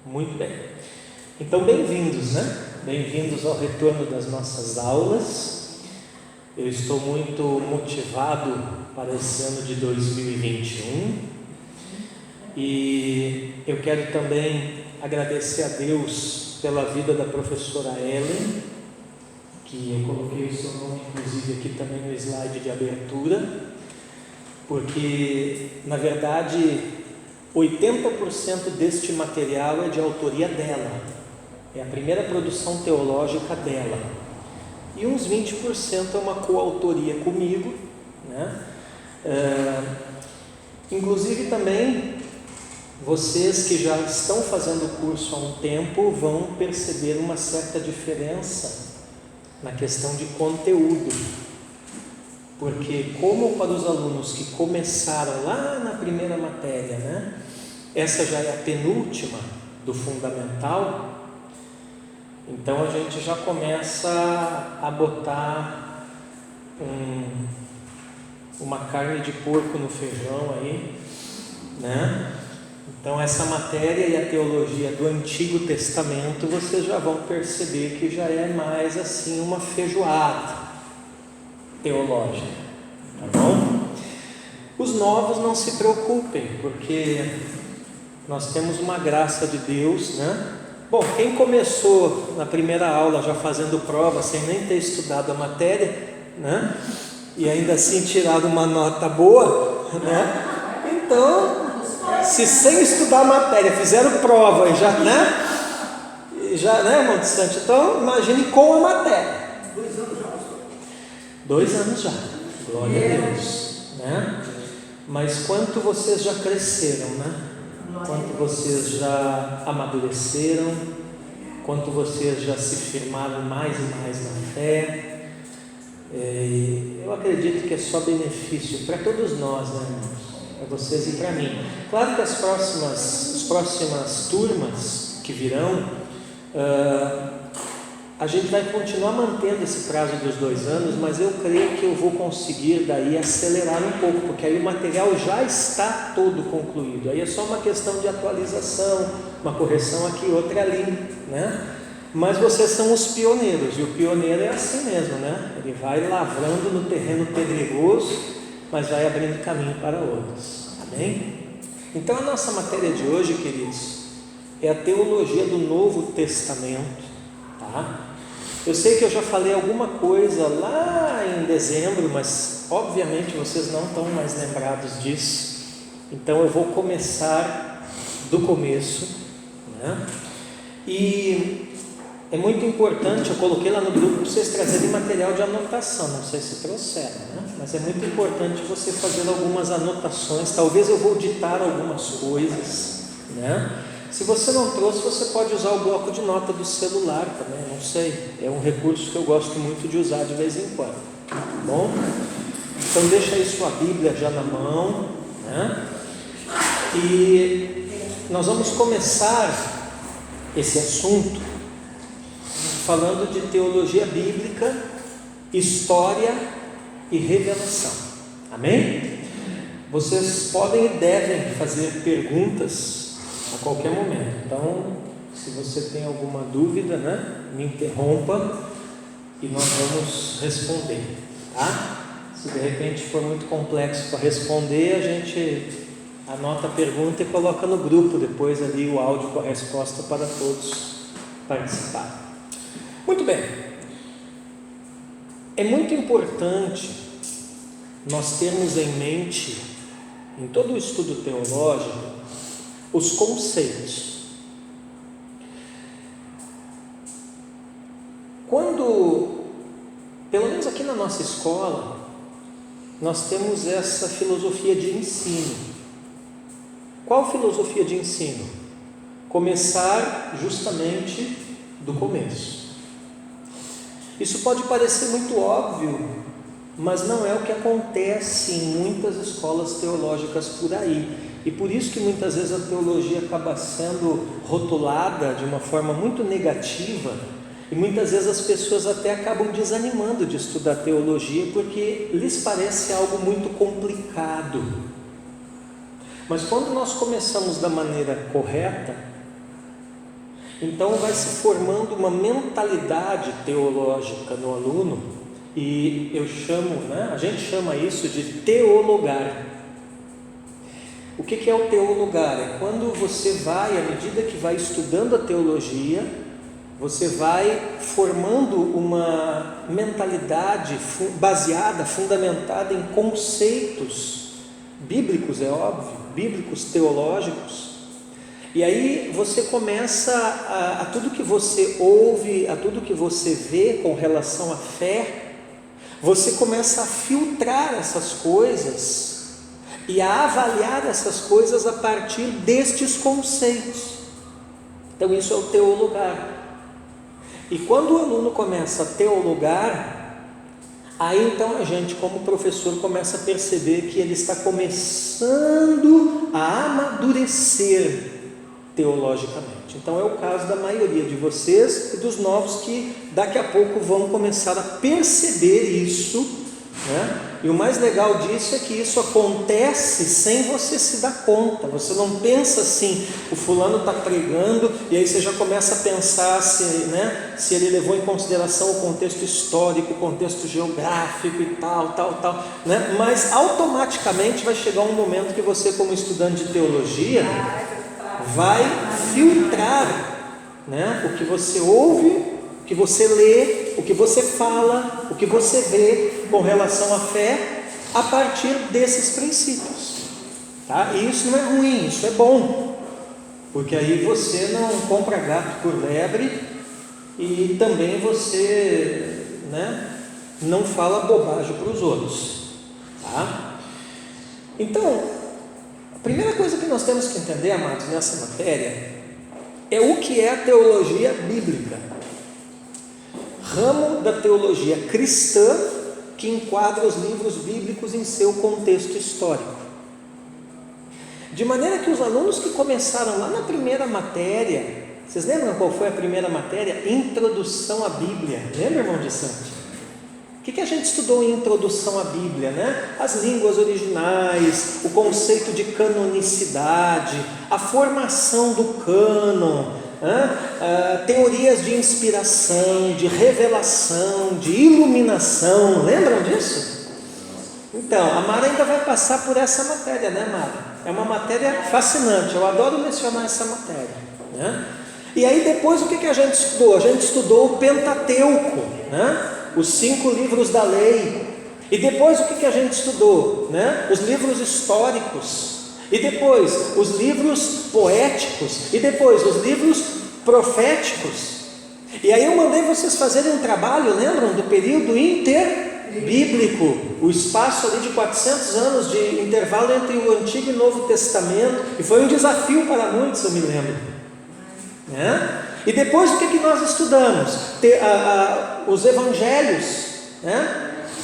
Muito bem. Então, bem-vindos, né? Bem-vindos ao retorno das nossas aulas. Eu estou muito motivado para esse ano de 2021 e eu quero também agradecer a Deus pela vida da professora Ellen, que eu coloquei o seu nome inclusive aqui também no slide de abertura, porque na verdade 80% deste material é de autoria dela, é a primeira produção teológica dela, e uns 20% é uma coautoria comigo, né? Inclusive também vocês que já estão fazendo o curso há um tempo vão perceber uma certa diferença na questão de conteúdo, porque como para os alunos que começaram lá na primeira matéria, né, essa já é a penúltima do fundamental, então a gente já começa a botar uma carne de porco no feijão aí, né? Então essa matéria e a teologia do Antigo Testamento vocês já vão perceber que já é mais assim uma feijoada teológica, tá bom? Os novos não se preocupem, porque nós temos uma graça de Deus, né? Bom, quem começou na primeira aula já fazendo prova sem nem ter estudado a matéria, né? E ainda assim tirado uma nota boa, né? Então, se sem estudar a matéria fizeram prova e já, né, Monte Santo? Então, imagine com a matéria. 2 anos já, glória a Deus, né? Mas quanto vocês já cresceram, né? Quanto vocês já amadureceram, quanto vocês já se firmaram mais e mais na fé. Eu acredito que é só benefício para todos nós, né, irmãos? Para vocês e para mim. Claro que as próximas turmas que virão, a gente vai continuar mantendo esse prazo dos 2 anos, mas eu creio que eu vou conseguir daí acelerar um pouco, porque aí o material já está todo concluído, aí é só uma questão de atualização, uma correção aqui, outra ali, né? Mas vocês são os pioneiros, e o pioneiro é assim mesmo, né? Ele vai lavrando no terreno pedregoso, mas vai abrindo caminho para outros, amém? Então a nossa matéria de hoje, queridos, é a teologia do Novo Testamento, tá? Eu sei que eu já falei alguma coisa lá em dezembro, mas obviamente vocês não estão mais lembrados disso, então eu vou começar do começo, né? E é muito importante, eu coloquei lá no grupo para vocês trazerem material de anotação, não sei se trouxeram, né? Mas é muito importante você fazer algumas anotações, talvez eu vou ditar algumas coisas, né? Se você não trouxe, você pode usar o bloco de nota do celular também, não sei, é um recurso que eu gosto muito de usar de vez em quando, tá bom? Então deixa aí sua Bíblia já na mão, né? E nós vamos começar esse assunto falando de teologia bíblica, história e revelação, amém? Vocês podem e devem fazer perguntas a qualquer momento, então se você tem alguma dúvida, né, me interrompa e nós vamos responder, tá? Se de repente for muito complexo para responder, a gente anota a pergunta e coloca no grupo depois ali o áudio com a resposta para todos participarem. Muito bem, é muito importante nós termos em mente, em todo o estudo teológico, os conceitos. Quando, pelo menos aqui na nossa escola, nós temos essa filosofia de ensino. Qual filosofia de ensino? Começar justamente do começo. Isso pode parecer muito óbvio, mas não é o que acontece em muitas escolas teológicas por aí. E por isso que muitas vezes a teologia acaba sendo rotulada de uma forma muito negativa, e muitas vezes as pessoas até acabam desanimando de estudar teologia, porque lhes parece algo muito complicado. Mas quando nós começamos da maneira correta, Então vai se formando uma mentalidade teológica no aluno, e eu chamo, a gente chama isso de teologar. O que é o teologar? É quando você vai, à medida que vai estudando a teologia, você vai formando uma mentalidade baseada, fundamentada em conceitos bíblicos, é óbvio, bíblicos teológicos. E aí você começa a tudo que você ouve, a tudo que você vê com relação à fé, você começa a filtrar essas coisas e a avaliar essas coisas a partir destes conceitos. Então isso é o teologar. E quando o aluno começa a teologar, aí então a gente, como professor, começa a perceber que ele está começando a amadurecer teologicamente. Então é o caso da maioria de vocês e dos novos que daqui a pouco vão começar a perceber isso, E o mais legal disso é que isso acontece sem você se dar conta. Você não pensa assim, o fulano está pregando, e aí você já começa a pensar se ele levou em consideração o contexto histórico, o contexto geográfico e tal, mas automaticamente vai chegar um momento que você, como estudante de teologia, vai filtrar, o que você ouve, o que você lê, o que você fala, o que você vê com relação à fé, a partir desses princípios, E isso não é ruim, isso é bom, porque aí você não compra gato por lebre, e também você, não fala bobagem para os outros, Então, a primeira coisa que nós temos que entender, amados, nessa matéria, é o que é a teologia bíblica, ramo da teologia cristã que enquadra os livros bíblicos em seu contexto histórico. De maneira que os alunos que começaram lá na primeira matéria, vocês lembram qual foi a primeira matéria? Introdução à Bíblia. Lembra, irmão de Santi? O que a gente estudou em introdução à Bíblia, As línguas originais, o conceito de canonicidade, a formação do cânon, teorias de inspiração, de revelação, de iluminação. Lembram disso? Então, a Mara ainda vai passar por essa matéria, Mara? É uma matéria fascinante, eu adoro mencionar essa matéria, E aí depois o que a gente estudou? A gente estudou o Pentateuco, os 5 livros da lei. E depois o que a gente estudou? Os livros históricos. E depois os livros poéticos. E depois os livros proféticos. E aí eu mandei vocês fazerem um trabalho, lembram? Do período interbíblico, o espaço ali de 400 anos de intervalo entre o Antigo e o Novo Testamento. E foi um desafio para muitos, eu me lembro, E depois o que nós estudamos? Os evangelhos,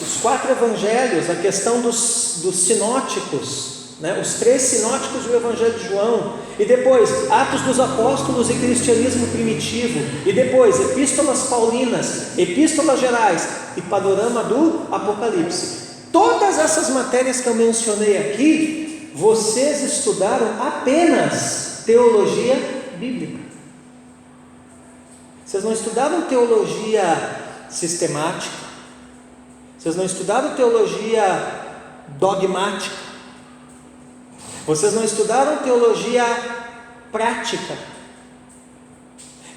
os 4 evangelhos, a questão dos sinóticos, os 3 sinóticos do Evangelho de João, e depois Atos dos Apóstolos e Cristianismo Primitivo, e depois Epístolas Paulinas, Epístolas Gerais e Panorama do Apocalipse. Todas essas matérias que eu mencionei aqui, vocês estudaram apenas teologia bíblica. Vocês não estudaram teologia sistemática, vocês não estudaram teologia dogmática, vocês não estudaram teologia prática,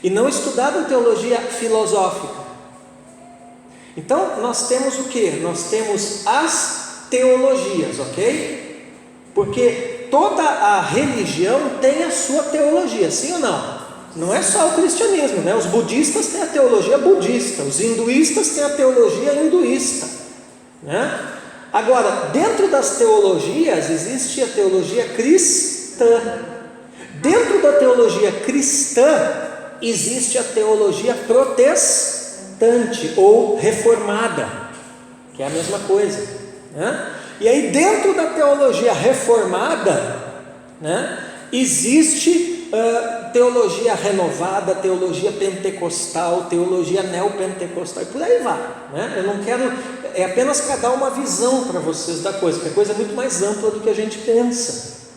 e não estudaram teologia filosófica. Então nós temos o que? Nós temos as teologias, ok? Porque toda a religião tem a sua teologia, sim ou não? Não é só o cristianismo, Os budistas têm a teologia budista, os hinduístas têm a teologia hinduísta, Agora, dentro das teologias existe a teologia cristã. Dentro da teologia cristã existe a teologia protestante ou reformada, que é a mesma coisa, E aí dentro da teologia reformada, existe teologia renovada, teologia pentecostal, teologia neopentecostal, e por aí vai, Eu não quero, é apenas para dar uma visão para vocês da coisa, porque a coisa é muito mais ampla do que a gente pensa,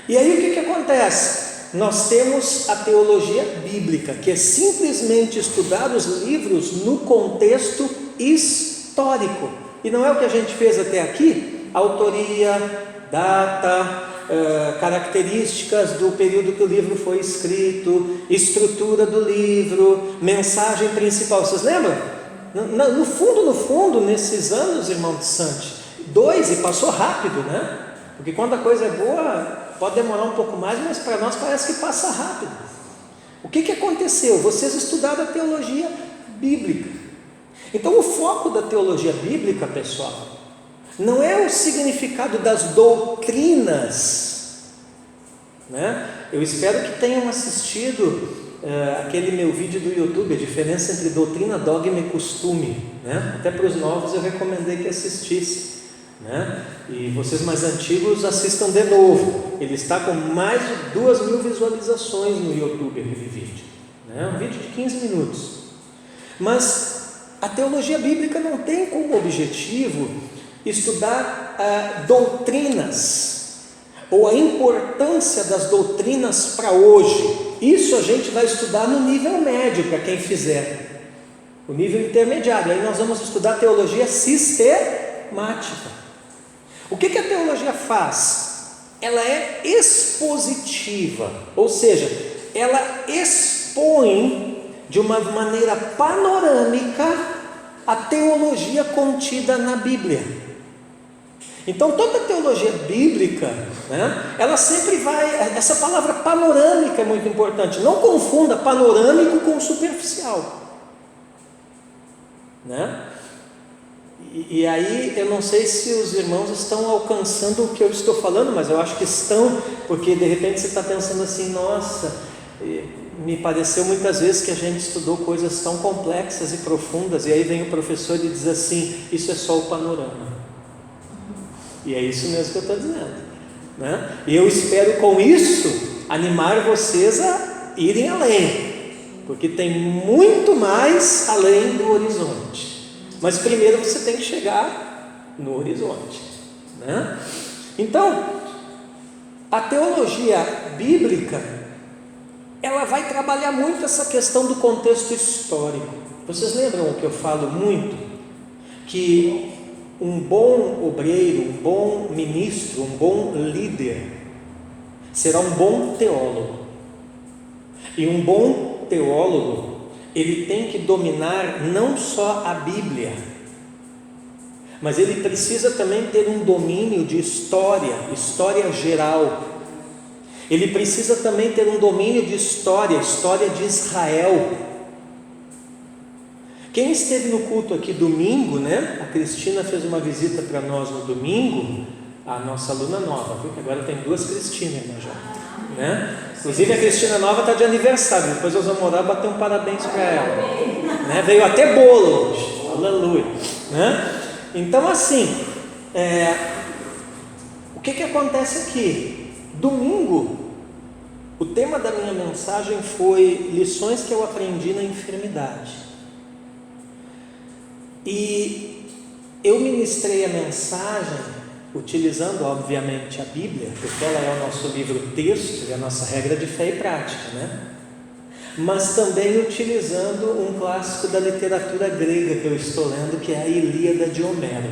E aí o que acontece? nós temos a teologia bíblica, que é simplesmente estudar os livros no contexto histórico. E não é o que a gente fez até aqui? Autoria, data, características do período que o livro foi escrito, estrutura do livro, mensagem principal. Vocês lembram? No fundo, nesses anos, irmão de Sante, 2 e passou rápido, né? Porque quando a coisa é boa, pode demorar um pouco mais, mas para nós parece que passa rápido. O que aconteceu? Vocês estudaram a teologia bíblica. Então o foco da teologia bíblica, pessoal, não é o significado das doutrinas, né? Eu espero que tenham assistido aquele meu vídeo do YouTube, a diferença entre doutrina, dogma e costume, né? Até para os novos eu recomendei que assistissem, né? E vocês mais antigos assistam de novo. Ele está com mais de 2.000 visualizações no YouTube, aquele vídeo, né? Um vídeo de 15 minutos. Mas a teologia bíblica não tem como objetivo estudar doutrinas ou a importância das doutrinas para hoje. Isso a gente vai estudar no nível médio, para quem fizer o nível intermediário. Aí nós vamos estudar teologia sistemática. O que a teologia faz? Ela é expositiva, ou seja, ela expõe de uma maneira panorâmica a teologia contida na Bíblia. Então toda teologia bíblica, né, ela sempre vai, essa palavra panorâmica é muito importante, não confunda panorâmico com superficial, né? E aí eu não sei se os irmãos estão alcançando o que eu estou falando, mas eu acho que estão, porque de repente você está pensando assim, nossa, me pareceu muitas vezes que a gente estudou coisas tão complexas e profundas, e aí vem o professor e diz assim, isso é só o panorama. E é isso mesmo que eu estou dizendo, né? E eu espero com isso animar vocês a irem além, porque tem muito mais além do horizonte. Mas primeiro você tem que chegar no horizonte, né? Então, a teologia bíblica, ela vai trabalhar muito essa questão do contexto histórico. Vocês lembram o que eu falo muito? Que um bom obreiro, um bom ministro, um bom líder será um bom teólogo. E um bom teólogo, ele tem que dominar não só a Bíblia, mas ele precisa também ter um domínio de história geral. Ele precisa também ter um domínio de história de Israel. Quem esteve no culto aqui domingo, né? A Cristina fez uma visita para nós no domingo, a nossa aluna nova, viu? Que agora tem 2 Cristinas, já, né? Inclusive a Cristina nova está de aniversário, depois nós vamos orar e bater um parabéns para ela, né? Veio até bolo hoje, aleluia, né? Então assim, o que acontece aqui? Domingo, o tema da minha mensagem foi lições que eu aprendi na enfermidade, e eu ministrei a mensagem utilizando obviamente a Bíblia, porque ela é o nosso livro texto, é a nossa regra de fé e prática, né? Mas também utilizando um clássico da literatura grega que eu estou lendo, que é a Ilíada de Homero.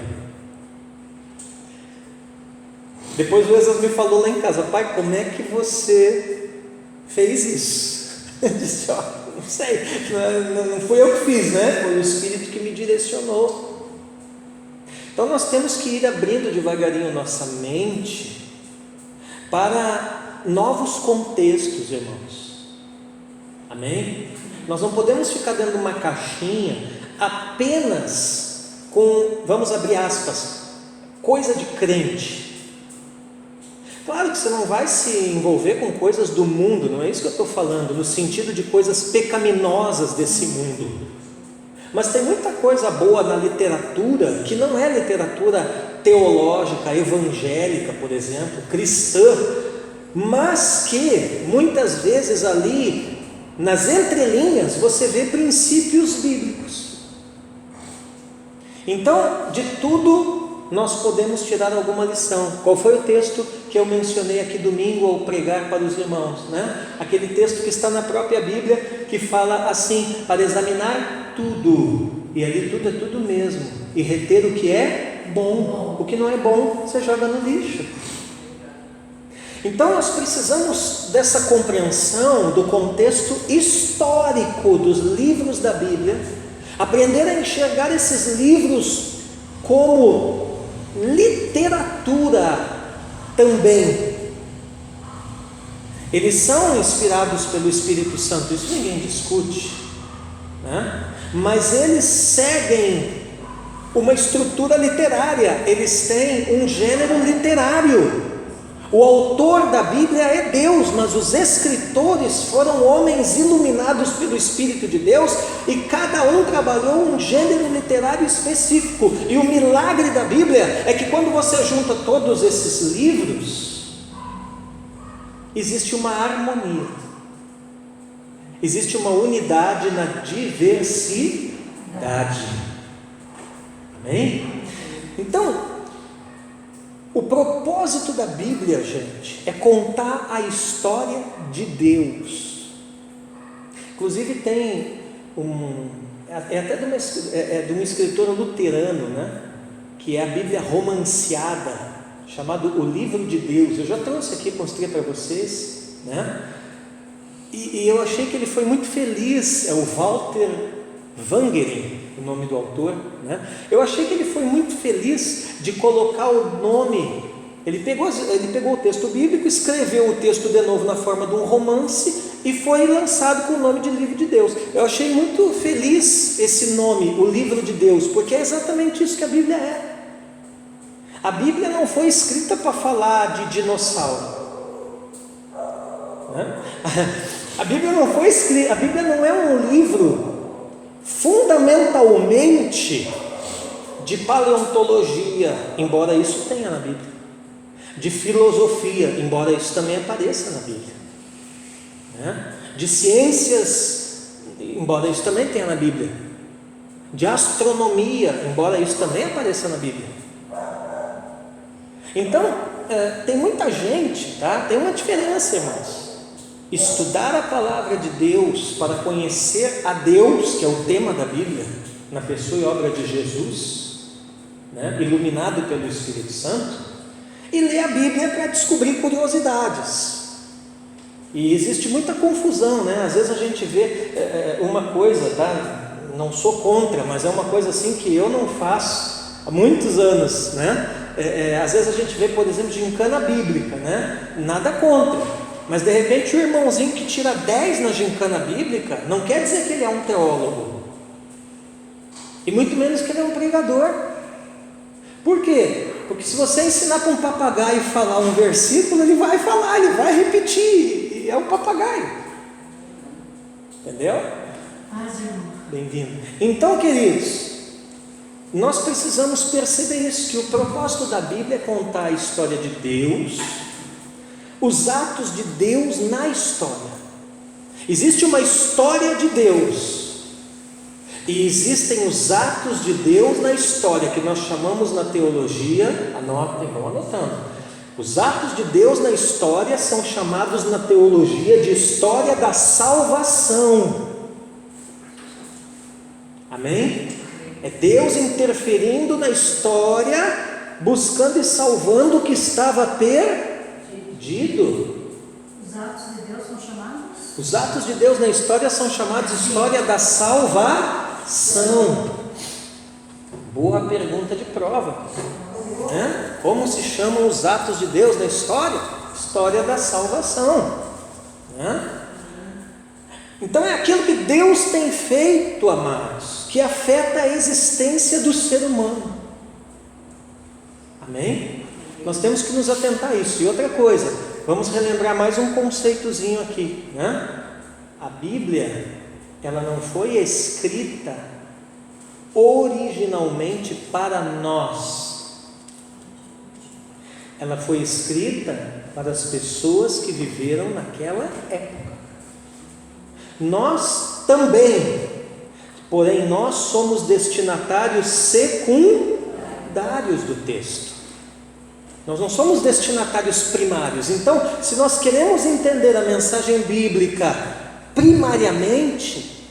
Depois o Esas me falou lá em casa, pai, como é que você fez isso? Eu disse, não sei, não fui eu que fiz, né? Foi o Espírito que me direcionou. Então nós temos que ir abrindo devagarinho nossa mente para novos contextos, irmãos. Amém? Nós não podemos ficar dentro de uma caixinha apenas com, vamos abrir aspas, coisa de crente. Claro que você não vai se envolver com coisas do mundo, não é isso que eu estou falando, no sentido de coisas pecaminosas desse mundo. Mas tem muita coisa boa na literatura, que não é literatura teológica, evangélica, por exemplo, cristã, mas que muitas vezes ali, nas entrelinhas, você vê princípios bíblicos. Então, de tudo nós podemos tirar alguma lição. Qual foi o texto que eu mencionei aqui domingo ao pregar para os irmãos, né? Aquele texto que está na própria Bíblia, que fala assim: para examinar tudo, e ali tudo é tudo mesmo, e reter o que é bom, o que não é bom você joga no lixo. Então nós precisamos dessa compreensão do contexto histórico dos livros da Bíblia, aprender a enxergar esses livros como literatura também. Eles são inspirados pelo Espírito Santo, isso ninguém discute, né? Mas eles seguem uma estrutura literária, eles têm um gênero literário. O autor da Bíblia é Deus, mas os escritores foram homens iluminados pelo Espírito de Deus, e cada um trabalhou um gênero literário específico. E o milagre da Bíblia é que quando você junta todos esses livros, existe uma harmonia, existe uma unidade na diversidade. Amém? Então, o propósito da Bíblia, gente, é contar a história de Deus. Inclusive tem até de um escritor luterano, né? Que é a Bíblia romanceada, chamado O Livro de Deus. Eu já trouxe aqui, mostrei para vocês, né? E eu achei que ele foi muito feliz, é o Walter Wangerin, o nome do autor, né? Eu achei que ele foi muito feliz de colocar o nome. Ele pegou o texto bíblico, escreveu o texto de novo na forma de um romance e foi lançado com o nome de Livro de Deus. Eu achei muito feliz esse nome, o Livro de Deus, porque é exatamente isso que a Bíblia é. A Bíblia não foi escrita para falar de dinossauro, né? A Bíblia não foi escrita, a Bíblia não é um livro fundamentalmente de paleontologia, embora isso tenha na Bíblia, de filosofia, embora isso também apareça na Bíblia, né? De ciências, embora isso também tenha na Bíblia, de astronomia, embora isso também apareça na Bíblia. Então, tem muita gente, tá? Tem uma diferença, irmãos. Estudar a palavra de Deus para conhecer a Deus, que é o tema da Bíblia, na pessoa e obra de Jesus, né? Iluminado pelo Espírito Santo, e ler a Bíblia para descobrir curiosidades. E existe muita confusão, né? Às vezes a gente vê uma coisa, tá? Não sou contra, mas é uma coisa assim que eu não faço há muitos anos, né? Às vezes a gente vê, por exemplo, gincana bíblica, né? Nada contra, mas de repente o irmãozinho que tira 10 na gincana bíblica, não quer dizer que ele é um teólogo, e muito menos que ele é um pregador. Por quê? Porque se você ensinar para um papagaio falar um versículo, ele vai falar, ele vai repetir, e é um papagaio, entendeu? Bem-vindo. Então, queridos, nós precisamos perceber isso, que o propósito da Bíblia é contar a história de Deus, os atos de Deus na história. Existe uma história de Deus, e existem os atos de Deus na história, que nós chamamos na teologia, anotem, vão anotando. Os atos de Deus na história são chamados na teologia de história da salvação. Amém? É Deus interferindo na história, buscando e salvando o que estava perdido. Os atos de Deus são chamados? Os atos de Deus na história são chamados história da salvação. Boa pergunta de prova, né? Como se chamam os atos de Deus na história? História da salvação, né? Então é aquilo que Deus tem feito, amados, que afeta a existência do ser humano. Amém? Nós temos que nos atentar a isso. E outra coisa, vamos relembrar mais um conceitozinho aqui, né? A Bíblia, ela não foi escrita originalmente para nós. Ela foi escrita para as pessoas que viveram naquela época. Nós também, porém nós somos destinatários secundários. secundários do texto. Nós não somos destinatários primários. Então, se nós queremos entender a mensagem bíblica primariamente,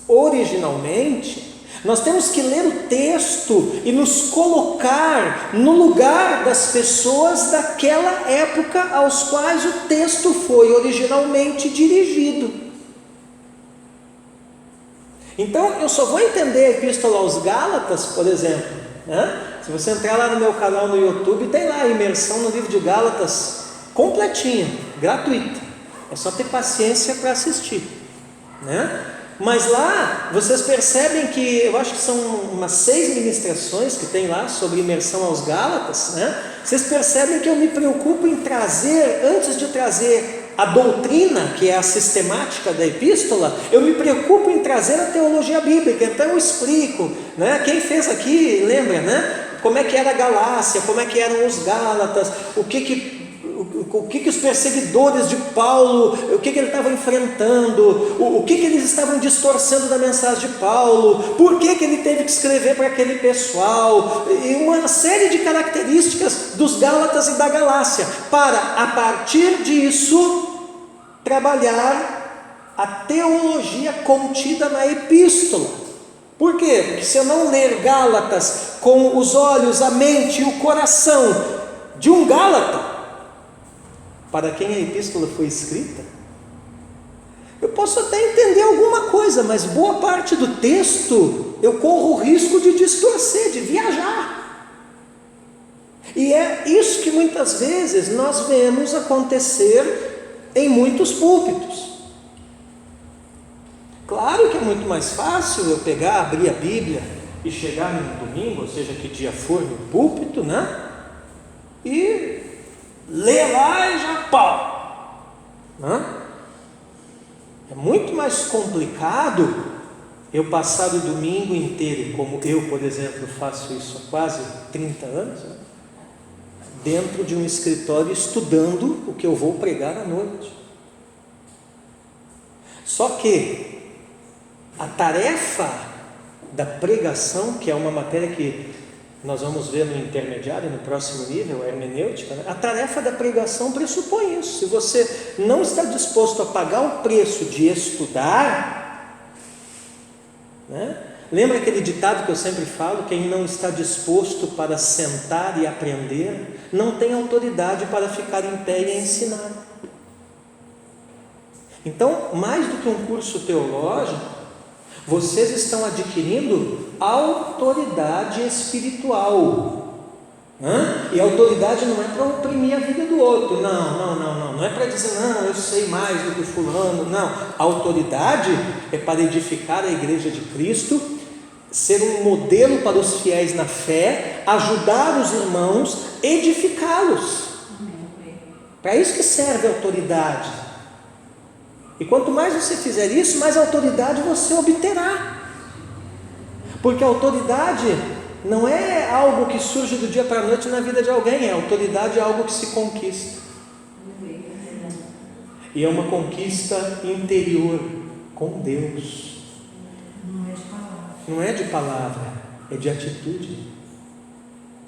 originalmente, nós temos que ler o texto e nos colocar no lugar das pessoas daquela época aos quais o texto foi originalmente dirigido. Então, eu só vou entender a Epístola aos Gálatas, por exemplo, né? Se você entrar lá no meu canal no YouTube, tem lá a imersão no livro de Gálatas, completinha, gratuita. É só ter paciência para assistir, né? Mas lá, vocês percebem que, eu acho que são umas 6 ministrações que tem lá sobre imersão aos Gálatas, né? Vocês percebem que eu me preocupo em trazer, antes de trazer a doutrina, que é a sistemática da epístola, eu me preocupo em trazer a teologia bíblica. Então eu explico, né? Quem fez aqui, lembra, né? Como é que era a Galácia, como é que eram os Gálatas, o que os perseguidores de Paulo, o que ele estava enfrentando, o que eles estavam distorcendo da mensagem de Paulo, por que ele teve que escrever para aquele pessoal, e uma série de características dos Gálatas e da Galácia, para, a partir disso, trabalhar a teologia contida na epístola. Por quê? Porque se eu não ler Gálatas com os olhos, a mente e o coração de um Gálata, para quem a epístola foi escrita, eu posso até entender alguma coisa, mas boa parte do texto eu corro o risco de distorcer, de viajar. E é isso que muitas vezes nós vemos acontecer em muitos púlpitos. Claro que é muito mais fácil eu pegar, abrir a Bíblia e chegar num domingo, ou seja, que dia for, no púlpito, né? E ler lá e já pau, né? É muito mais complicado eu passar o domingo inteiro, como eu, por exemplo, faço isso há quase 30 anos, né? Dentro de um escritório estudando o que eu vou pregar à noite. Só que a tarefa da pregação, que é uma matéria que nós vamos ver no intermediário, no próximo nível, a hermenêutica, né? A tarefa da pregação pressupõe isso. Se você não está disposto a pagar o preço de estudar, né? Lembra aquele ditado que eu sempre falo: quem não está disposto para sentar e aprender, não tem autoridade para ficar em pé e ensinar. Então, mais do que um curso teológico, vocês estão adquirindo autoridade espiritual. E a autoridade não é para oprimir a vida do outro, não é para dizer, não, eu sei mais do que fulano, não. A autoridade é para edificar a igreja de Cristo, ser um modelo para os fiéis na fé, ajudar os irmãos, edificá-los. Para isso que serve a autoridade. E quanto mais você fizer isso, mais autoridade você obterá. Porque a autoridade não é algo que surge do dia para a noite na vida de alguém. A autoridade é algo que se conquista. E é uma conquista interior com Deus. Não é de palavra, é de atitude.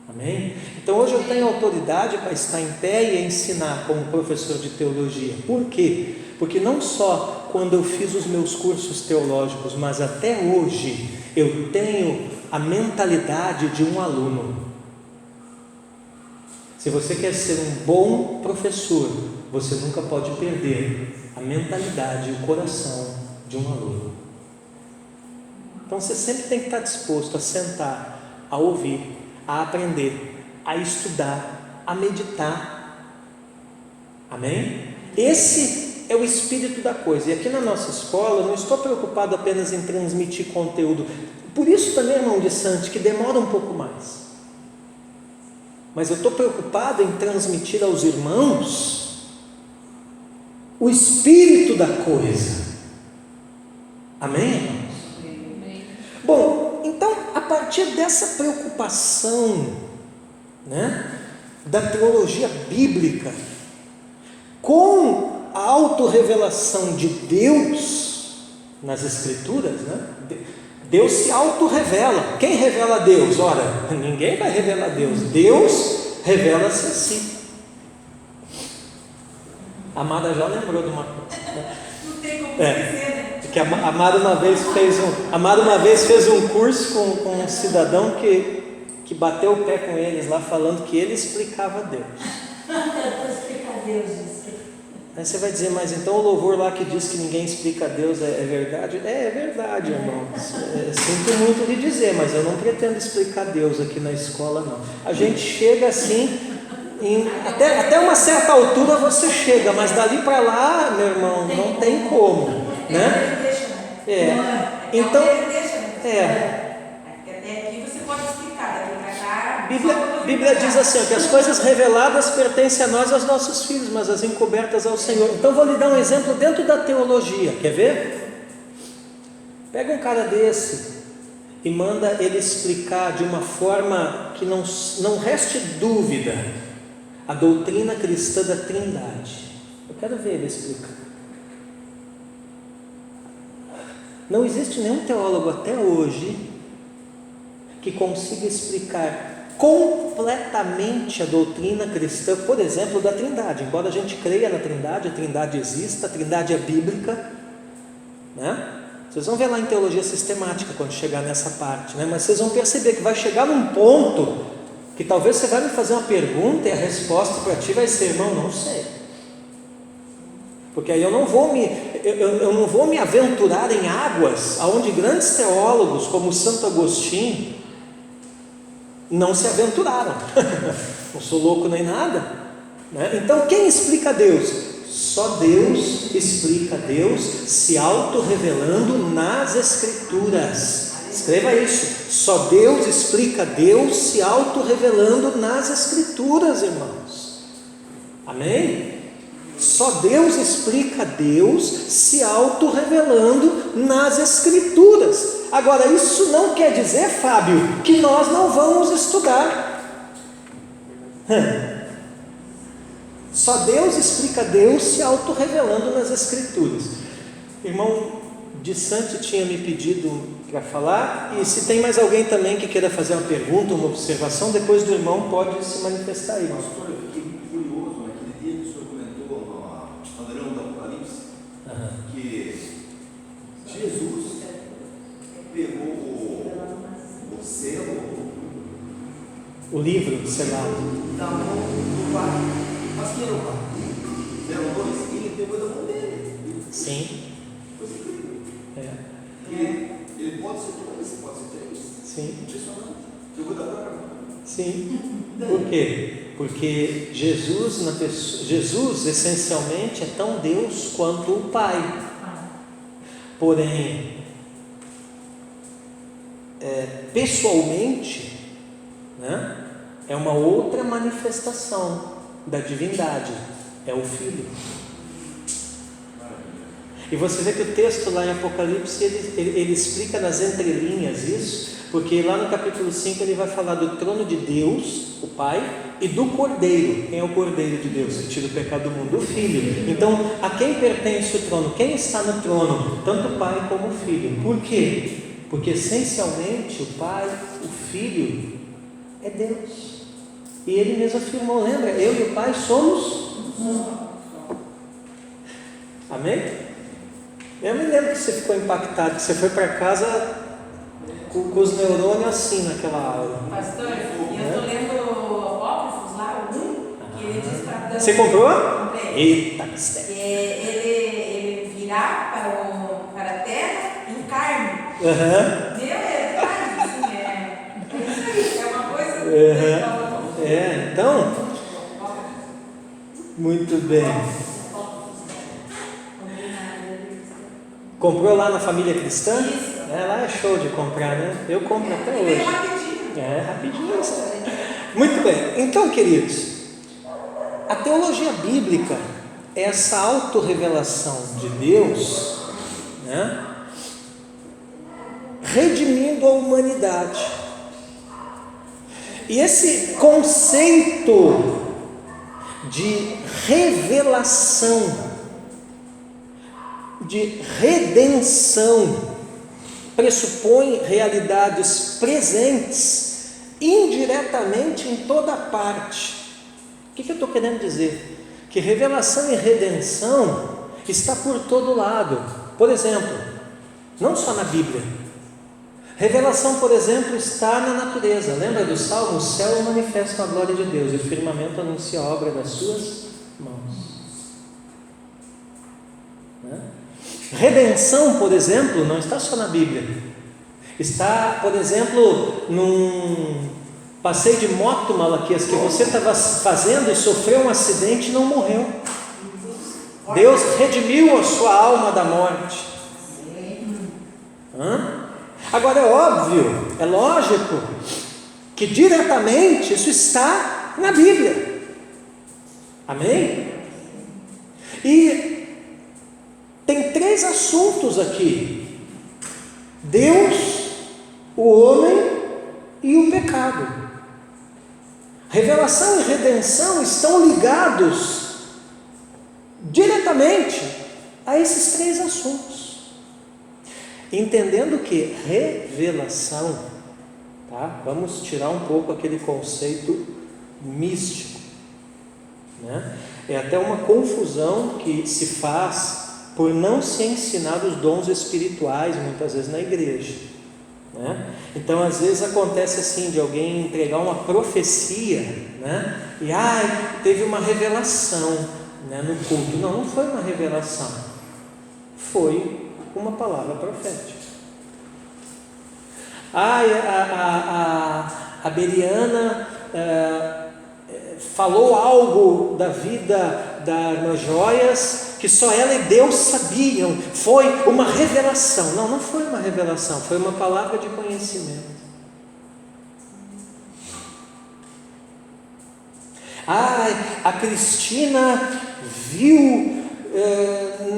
Amém? Então hoje eu tenho autoridade para estar em pé e ensinar como professor de teologia. Por quê? Porque não só quando eu fiz os meus cursos teológicos, mas até hoje eu tenho a mentalidade de um aluno. Se você quer ser um bom professor, você nunca pode perder a mentalidade e o coração de um aluno. Então você sempre tem que estar disposto a sentar, a ouvir, a aprender, a estudar, a meditar. Amém? Esse é o espírito da coisa. E aqui na nossa escola eu não estou preocupado apenas em transmitir conteúdo. Por isso também, irmão de Sante, que demora um pouco mais. Mas eu estou preocupado em transmitir aos irmãos o espírito da coisa. Amém, irmãos? Amém. Bom, então, a partir dessa preocupação, né, da teologia bíblica com a autorrevelação de Deus, nas Escrituras, né? Deus se auto-revela. Quem revela a Deus? Ora, ninguém vai revelar a Deus. Deus revela-se a si. A Amada já lembrou de uma coisa, né? Não tem como esquecer, né? Que a Amada uma vez fez um curso com um cidadão que bateu o pé com eles lá, falando que ele explicava Deus. Eu explicar Deus isso. Aí você vai dizer, mas então o louvor lá que diz que ninguém explica Deus é verdade? É verdade, irmãos. Sinto muito lhe dizer, mas eu não pretendo explicar Deus aqui na escola, não. A gente chega assim, até uma certa altura você chega, mas dali para lá, meu irmão, não tem como, né? Então, Até aqui você pode explicar, daqui para cá. A Bíblia diz assim, que as coisas reveladas pertencem a nós e aos nossos filhos, mas as encobertas ao Senhor. Então vou lhe dar um exemplo dentro da teologia, quer ver? Pega um cara desse e manda ele explicar de uma forma que não reste dúvida a doutrina cristã da Trindade. Eu quero ver ele explicar. Não existe nenhum teólogo até hoje que consiga explicar completamente a doutrina cristã, por exemplo, da Trindade. Embora a gente creia na Trindade, a Trindade exista, a Trindade é bíblica, né? Vocês vão ver lá em teologia sistemática quando chegar nessa parte, né? Mas vocês vão perceber que vai chegar num ponto que talvez você vai me fazer uma pergunta e a resposta para ti vai ser, irmão, não sei. Porque aí eu não vou me aventurar em águas onde grandes teólogos como Santo Agostinho não se aventuraram. Não sou louco nem nada, né? Então quem explica Deus? Só Deus explica Deus, se auto-revelando nas Escrituras. Escreva isso. Só Deus explica Deus, se auto-revelando nas Escrituras, irmãos. Amém? Só Deus explica Deus, se auto-revelando nas Escrituras. Agora, isso não quer dizer, Fábio, que nós não vamos estudar. Só Deus explica Deus, se auto-revelando nas Escrituras. Irmão de Sante tinha me pedido para falar, e se tem mais alguém também que queira fazer uma pergunta, uma observação, depois do irmão pode se manifestar aí. Pastor, eu fiquei curioso naquele dia que o senhor comentou no padrão do Apocalipse, que Jesus pegou o selo, O livro selado. da mão do Pai. Mas quem era o Pai? 02, ele pegou da mão dele. Sim. Coisa incrível. É. Ele pode ser 2, pode ser 3. Sim. Impressionante. Pegou da própria mão. Sim. Por quê? Porque Jesus essencialmente é tão Deus quanto o Pai. Porém, pessoalmente, né, é uma outra manifestação da divindade, é o Filho. E você vê que o texto lá em Apocalipse, ele explica nas entrelinhas isso, porque lá no capítulo 5 ele vai falar do trono de Deus, o Pai, e do Cordeiro. Quem é o Cordeiro de Deus que tira o pecado do mundo? O Filho. Então, a quem pertence o trono? Quem está no trono? Tanto o Pai como o Filho. Por quê? Porque essencialmente o Pai, o Filho, é Deus. E ele mesmo afirmou, lembra? Eu e o Pai somos um. Amém? Eu me lembro que você ficou impactado, que você foi para casa com os neurônios assim naquela aula. Pastor, e eu estou lendo Apócrifos lá, o 1, que ele diz para... Você comprou? Comprei. Eita, que step. Ele virá para a terra em carne. Aham. Meu, é verdade, assim, é uma coisa... Então, muito bem. Comprou lá na família cristã? Isso. Lá é show de comprar, né? Eu compro até hoje. É rapidinho. Rapidinho. Muito bem. Então, queridos, a teologia bíblica é essa autorrevelação de Deus, né, redimindo a humanidade. E esse conceito de revelação de redenção pressupõe realidades presentes indiretamente em toda parte. O que eu estou querendo dizer? Que revelação e redenção está por todo lado. Por exemplo, não só na Bíblia. Revelação, por exemplo, está na natureza. Lembra do Salmo? O céu manifesta a glória de Deus e o firmamento anuncia a obra das suas mãos. Redenção, por exemplo, não está só na Bíblia. Está, por exemplo, num passeio de moto, Malaquias, que você estava fazendo e sofreu um acidente e não morreu. Deus redimiu a sua alma da morte. Agora é óbvio, é lógico, que diretamente isso está na Bíblia. Amém? E tem 3 assuntos aqui: Deus, o homem e o pecado. Revelação e redenção estão ligados diretamente a esses 3 assuntos. Entendendo que revelação, tá? Vamos tirar um pouco aquele conceito místico, né? É até uma confusão que se faz por não se ensinar os dons espirituais muitas vezes na igreja, né? Então às vezes acontece assim, de alguém entregar uma profecia, né? E teve uma revelação, né, no culto. Não foi uma revelação, foi uma palavra profética. A Beriana falou algo da vida da irmã Joias que só ela e Deus sabiam. Foi uma revelação. Não foi uma revelação, foi uma palavra de conhecimento. A Cristina viu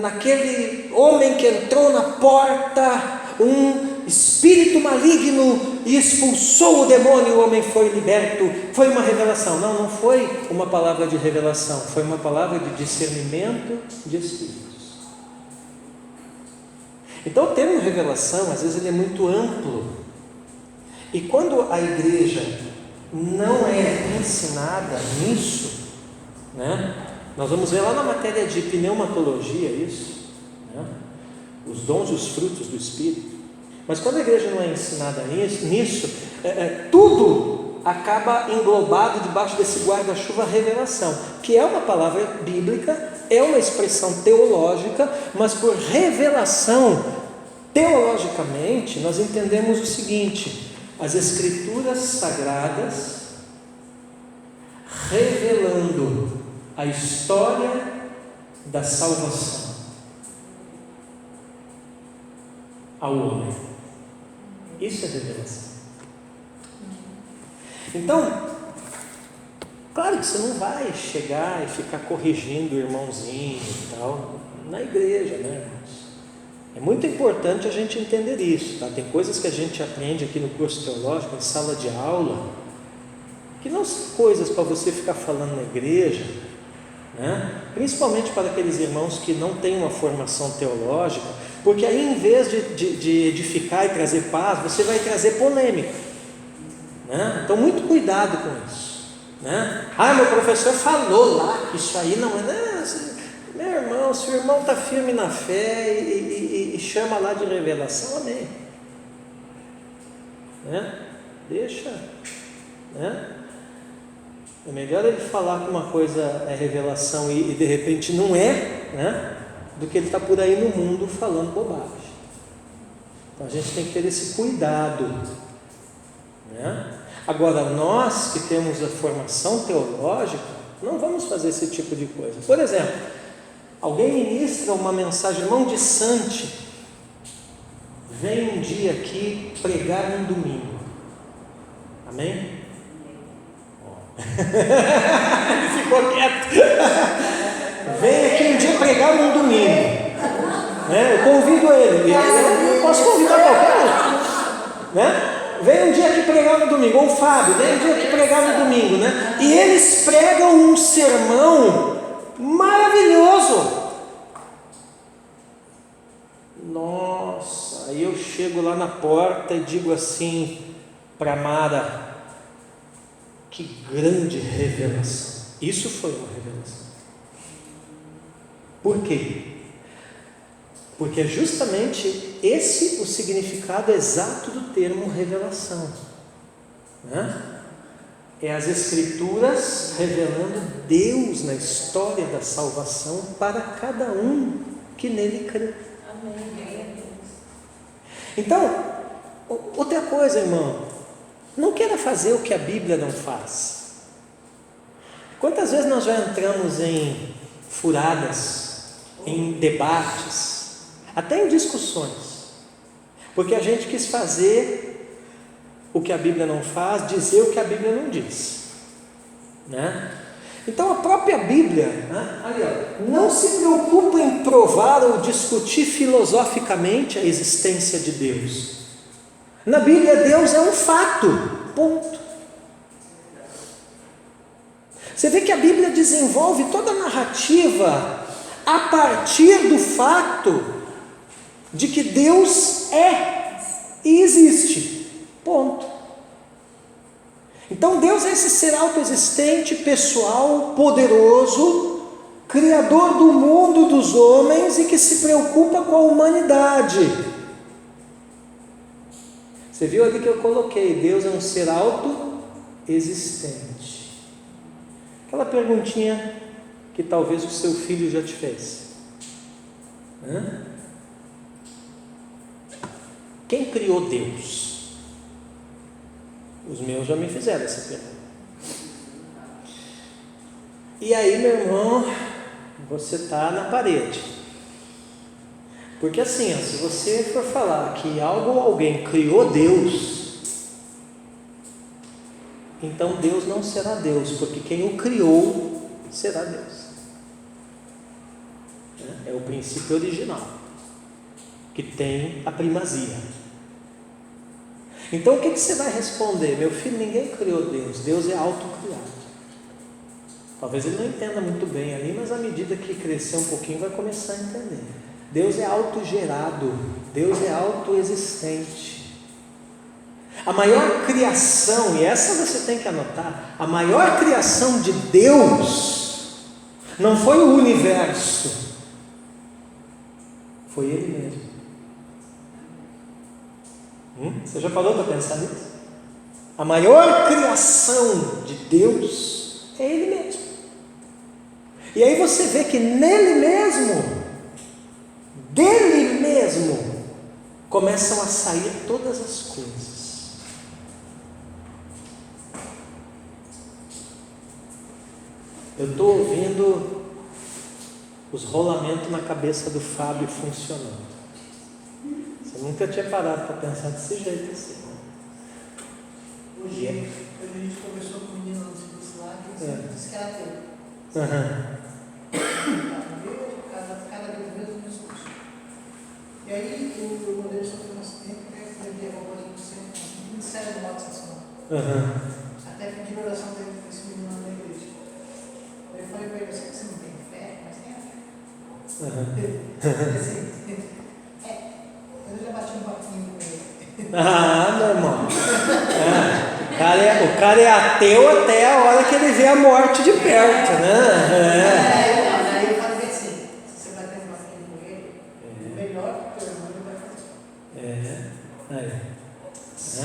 naquele homem que entrou na porta um espírito maligno e expulsou o demônio, o homem foi liberto. Foi uma revelação. Não foi uma palavra de revelação, foi uma palavra de discernimento de espíritos. Então o termo revelação, às vezes ele é muito amplo, e quando a igreja não é ensinada nisso, né? Nós vamos ver lá na matéria de pneumatologia isso, né? Os dons e os frutos do Espírito. Mas quando a igreja não é ensinada nisso, tudo acaba englobado debaixo desse guarda-chuva revelação, que é uma palavra bíblica, é uma expressão teológica, mas por revelação, teologicamente, nós entendemos o seguinte: as Escrituras Sagradas revelando a história da salvação ao homem. Isso é revelação. Então, claro que você não vai chegar e ficar corrigindo o irmãozinho e tal na igreja, né, irmãos? É muito importante a gente entender isso, tá? Tem coisas que a gente aprende aqui no curso teológico, em sala de aula, que não são coisas para você ficar falando na igreja, né? Principalmente para aqueles irmãos que não têm uma formação teológica, porque aí em vez de edificar e trazer paz, você vai trazer polêmica, né? Então muito cuidado com isso, né? Meu professor falou lá que isso aí não é, meu irmão, se o irmão está firme na fé e chama lá de revelação, amém, né? Deixa, né? É melhor ele falar que uma coisa é revelação e de repente não é, né? Do que ele está por aí no mundo falando bobagem. Então a gente tem que ter esse cuidado, né? Agora, nós que temos a formação teológica, não vamos fazer esse tipo de coisa. Por exemplo, alguém ministra uma mensagem, irmão de Sante, vem um dia aqui pregar num domingo, amém? Ele ficou quieto. Vem aqui um dia pregar num domingo, né? Eu convido ele, eu posso convidar qualquer um, né? Vem um dia aqui pregar no domingo, ou o Fábio, vem um dia aqui pregar no domingo, né? E eles pregam um sermão maravilhoso, Nossa, aí eu chego lá na porta e digo assim para Mara: que grande revelação. Isso foi uma revelação. Por quê? Porque é justamente esse o significado exato do termo revelação, né? É as Escrituras revelando Deus na história da salvação para cada um que nele crê. Amém. Então, outra coisa, irmão, não queira fazer o que a Bíblia não faz. Quantas vezes nós já entramos em furadas, em debates, até em discussões, porque a gente quis fazer o que a Bíblia não faz, dizer o que a Bíblia não diz, né? Então a própria Bíblia, né, não se preocupa em provar ou discutir filosoficamente a existência de Deus. Na Bíblia, Deus é um fato, ponto. Você vê que a Bíblia desenvolve toda a narrativa a partir do fato de que Deus é e existe, ponto. Então Deus é esse ser autoexistente, pessoal, poderoso, criador do mundo, dos homens e que se preocupa com a humanidade. Você viu ali que eu coloquei: Deus é um ser autoexistente. Aquela perguntinha que talvez o seu filho já te fez: quem criou Deus? Os meus já me fizeram essa pergunta. E aí, meu irmão, você está na parede. Porque assim, se você for falar que algo ou alguém criou Deus, então Deus não será Deus, porque quem o criou será Deus. É o princípio original, que tem a primazia. Então o que você vai responder? Meu filho, ninguém criou Deus, Deus é autocriado. Talvez ele não entenda muito bem ali, mas à medida que crescer um pouquinho vai começar a entender. Deus é autogerado, Deus é autoexistente. A maior criação, e essa você tem que anotar, a maior criação de Deus não foi o universo, foi Ele mesmo. Você já parou para pensar nisso? A maior criação de Deus é Ele mesmo. E aí você vê que nele mesmo, dele mesmo, começam a sair todas as coisas. Eu estou ouvindo os rolamentos na cabeça do Fábio funcionando. Você nunca tinha parado para pensar desse jeito assim. Hoje, quando a gente conversou com o menino no serviço lá, ele disse que era ateu. Cada vez o mesmo discurso. E aí, eu mandei o seu nosso tempo, que ele deu uma coisa muito séria do modo de estacionar. Até pedir a oração dele para esse menino na igreja. Eu falei para ele: eu sei que você não tem fé, mas tem a fé. Assim, eu já bati um papinho com ele. Meu irmão. O cara é ateu até a hora que ele vê a morte de perto, né? Aí eu falei assim: se você vai ter um papinho com ele, melhor que o teu irmão ele vai fazer. Se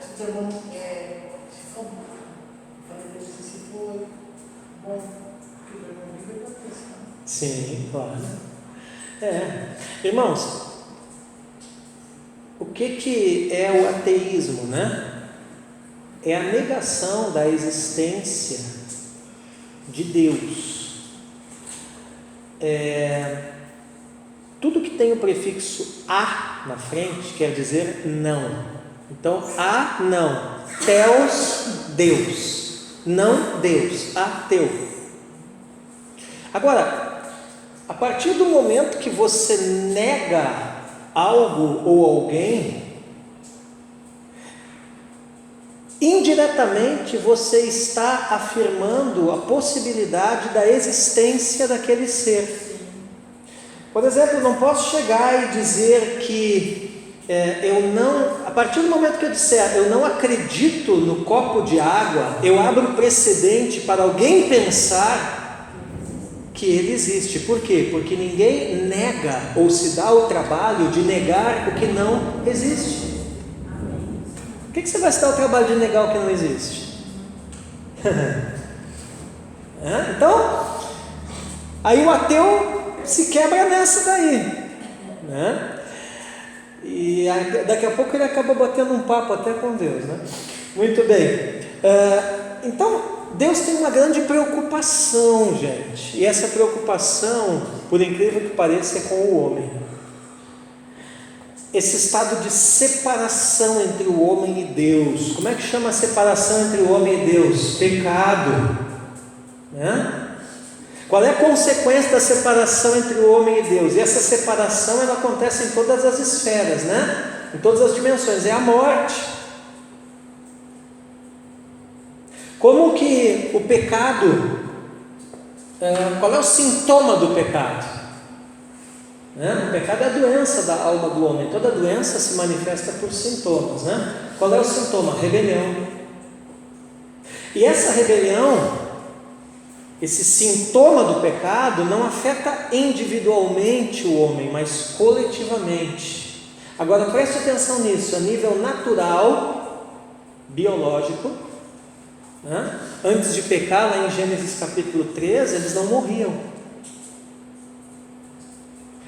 o teu irmão se for bom, eu falei para ele: se for bom, que o teu irmão vive, ele vai pensar. Sim, claro. Irmãos, o que é o ateísmo, né? É a negação da existência de Deus. Tudo que tem o prefixo a na frente quer dizer não. Então, a não, theos, Deus, não Deus, ateu. Agora, a partir do momento que você nega algo ou alguém, indiretamente você está afirmando a possibilidade da existência daquele ser. Por exemplo, eu não posso chegar e dizer que a partir do momento que eu disser eu não acredito no copo de água, eu abro precedente para alguém pensar que ele existe. Por quê? Porque ninguém nega ou se dá o trabalho de negar o que não existe. Por que você vai se dar o trabalho de negar o que não existe? Então, aí o ateu se quebra nessa daí, né? E daqui a pouco ele acaba batendo um papo até com Deus, né? Muito bem. Então, Deus tem uma grande preocupação, gente. E essa preocupação, por incrível que pareça, é com o homem. Esse estado de separação entre o homem e Deus. Como é que chama a separação entre o homem e Deus? Pecado, né? Qual é a consequência da separação entre o homem e Deus? E essa separação ela acontece em todas as esferas, né? Em todas as dimensões. É a morte. Como que o pecado, qual é o sintoma do pecado? O pecado é a doença da alma do homem. Toda doença se manifesta por sintomas, né? Qual é o sintoma? Rebelião. E essa rebelião, esse sintoma do pecado não afeta individualmente o homem, mas coletivamente. Agora preste atenção nisso, a nível natural, biológico, né? Antes de pecar, lá em Gênesis capítulo 13, eles não morriam.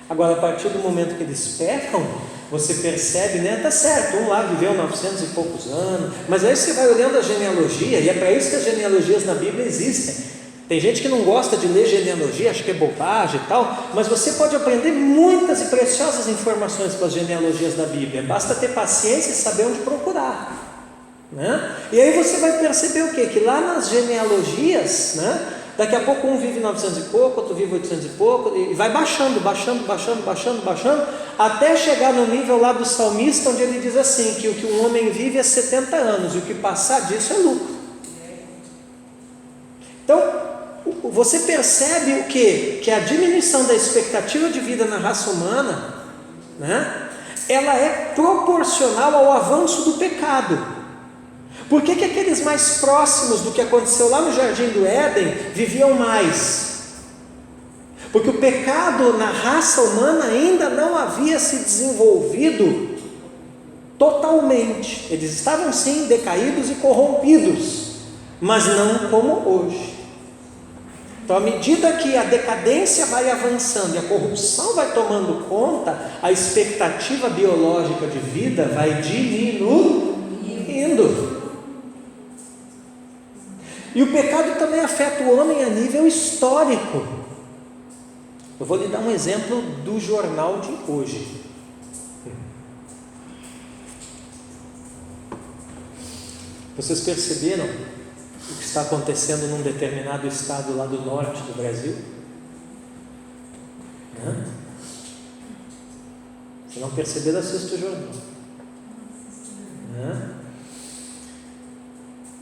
Agora, a partir do momento que eles pecam, você percebe, né? Tá certo, um lá viveu 900 e poucos anos, mas aí você vai olhando a genealogia, e é para isso que as genealogias na Bíblia existem. Tem gente que não gosta de ler genealogia, acha que é bobagem e tal, mas você pode aprender muitas e preciosas informações com as genealogias da Bíblia, basta ter paciência e saber onde procurar, né? E aí você vai perceber o quê? Que lá nas genealogias, né? Daqui a pouco um vive 900 e pouco, outro vive 800 e pouco, e vai baixando, até chegar no nível lá do salmista, onde ele diz assim, que o que um homem vive é 70 anos, e o que passar disso é lucro. Então, você percebe o quê? Que a diminuição da expectativa de vida na raça humana, né, ela é proporcional ao avanço do pecado. Por que aqueles mais próximos do que aconteceu lá no Jardim do Éden viviam mais? Porque o pecado na raça humana ainda não havia se desenvolvido totalmente. Eles estavam sim decaídos e corrompidos, mas não como hoje. Então, à medida que a decadência vai avançando e a corrupção vai tomando conta, a expectativa biológica de vida vai diminuindo. E o pecado também afeta o homem a nível histórico. Eu vou lhe dar um exemplo do jornal de hoje. Vocês perceberam o que está acontecendo num determinado estado lá do norte do Brasil? Se não perceberam, assista o jornal.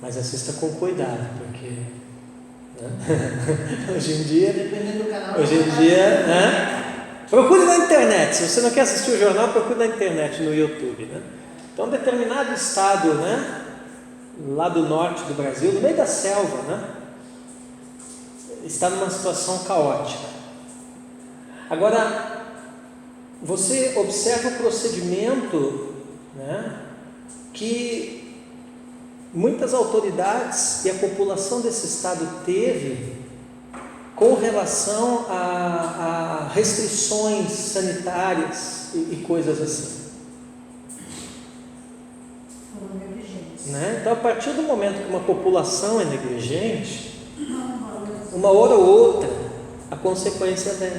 Mas assista com cuidado, porque hoje em dia, procure na internet. Se você não quer assistir o jornal, procure na internet, no YouTube, né? Então, um determinado estado, né, lá do norte do Brasil, no meio da selva, né, está numa situação caótica. Agora, você observa o procedimento, né, que muitas autoridades e a população desse estado teve com relação a restrições sanitárias e coisas assim. Né? Então, a partir do momento que uma população é negligente, uma hora ou outra, a consequência vem.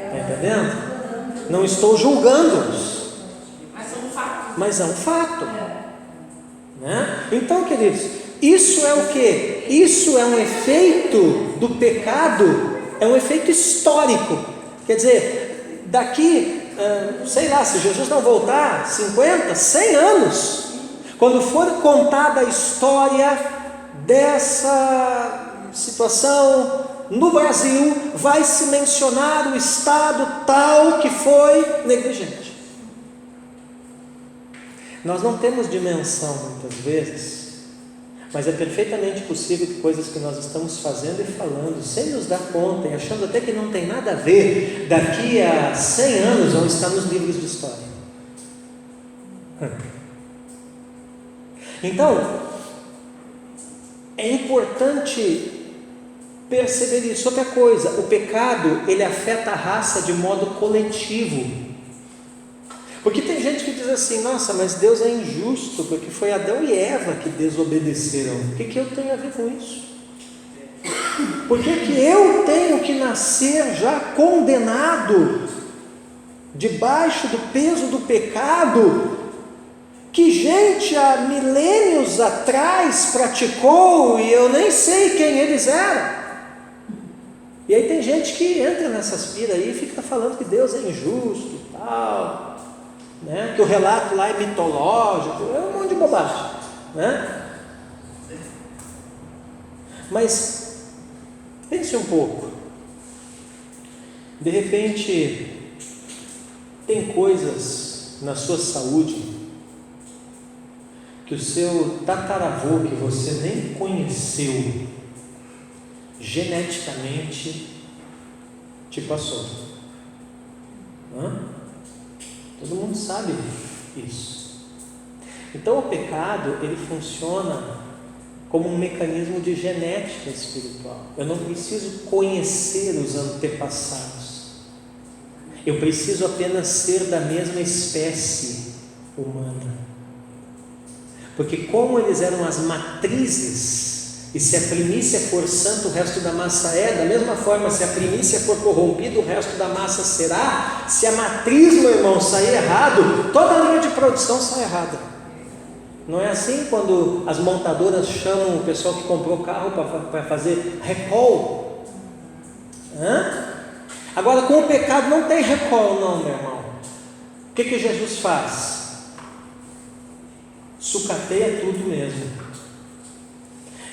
Está entendendo? Não estou julgando-os, mas é um fato. Né? Então, queridos, isso é o que? Isso é um efeito do pecado, é um efeito histórico. Quer dizer, daqui, sei lá, se Jesus não voltar 50, 100 anos, quando for contada a história dessa situação no Brasil vai se mencionar o estado tal que foi negligente. Nós não temos dimensão muitas vezes, mas é perfeitamente possível que coisas que nós estamos fazendo e falando, sem nos dar conta e achando até que não tem nada a ver, daqui a 100 anos vão estar nos livros de história. Então, é importante perceber isso. Outra coisa, o pecado, ele afeta a raça de modo coletivo. Porque tem gente que diz assim, nossa, mas Deus é injusto, porque foi Adão e Eva que desobedeceram. O que eu tenho a ver com isso? Por que eu tenho que nascer já condenado, debaixo do peso do pecado, que gente há milênios atrás praticou e eu nem sei quem eles eram? E aí tem gente que entra nessas piras aí e fica falando que Deus é injusto e tal, né? Que o relato lá é mitológico, é um monte de bobagem, né? Mas pense um pouco, de repente tem coisas na sua saúde que o seu tataravô, que você nem conheceu, geneticamente te passou. Todo mundo sabe isso. Então o pecado, ele funciona como um mecanismo de genética espiritual. Eu não preciso conhecer os antepassados, eu preciso apenas ser da mesma espécie humana. Porque como eles eram as matrizes, e se a primícia for santa, o resto da massa é, da mesma forma, se a primícia for corrompida, o resto da massa será. Se a matriz, meu irmão, sair errado, toda a linha de produção sai errada. Não é assim quando as montadoras chamam o pessoal que comprou carro para fazer recall? Agora, com o pecado não tem recall não, meu irmão. O que Jesus faz? Sucateia tudo mesmo.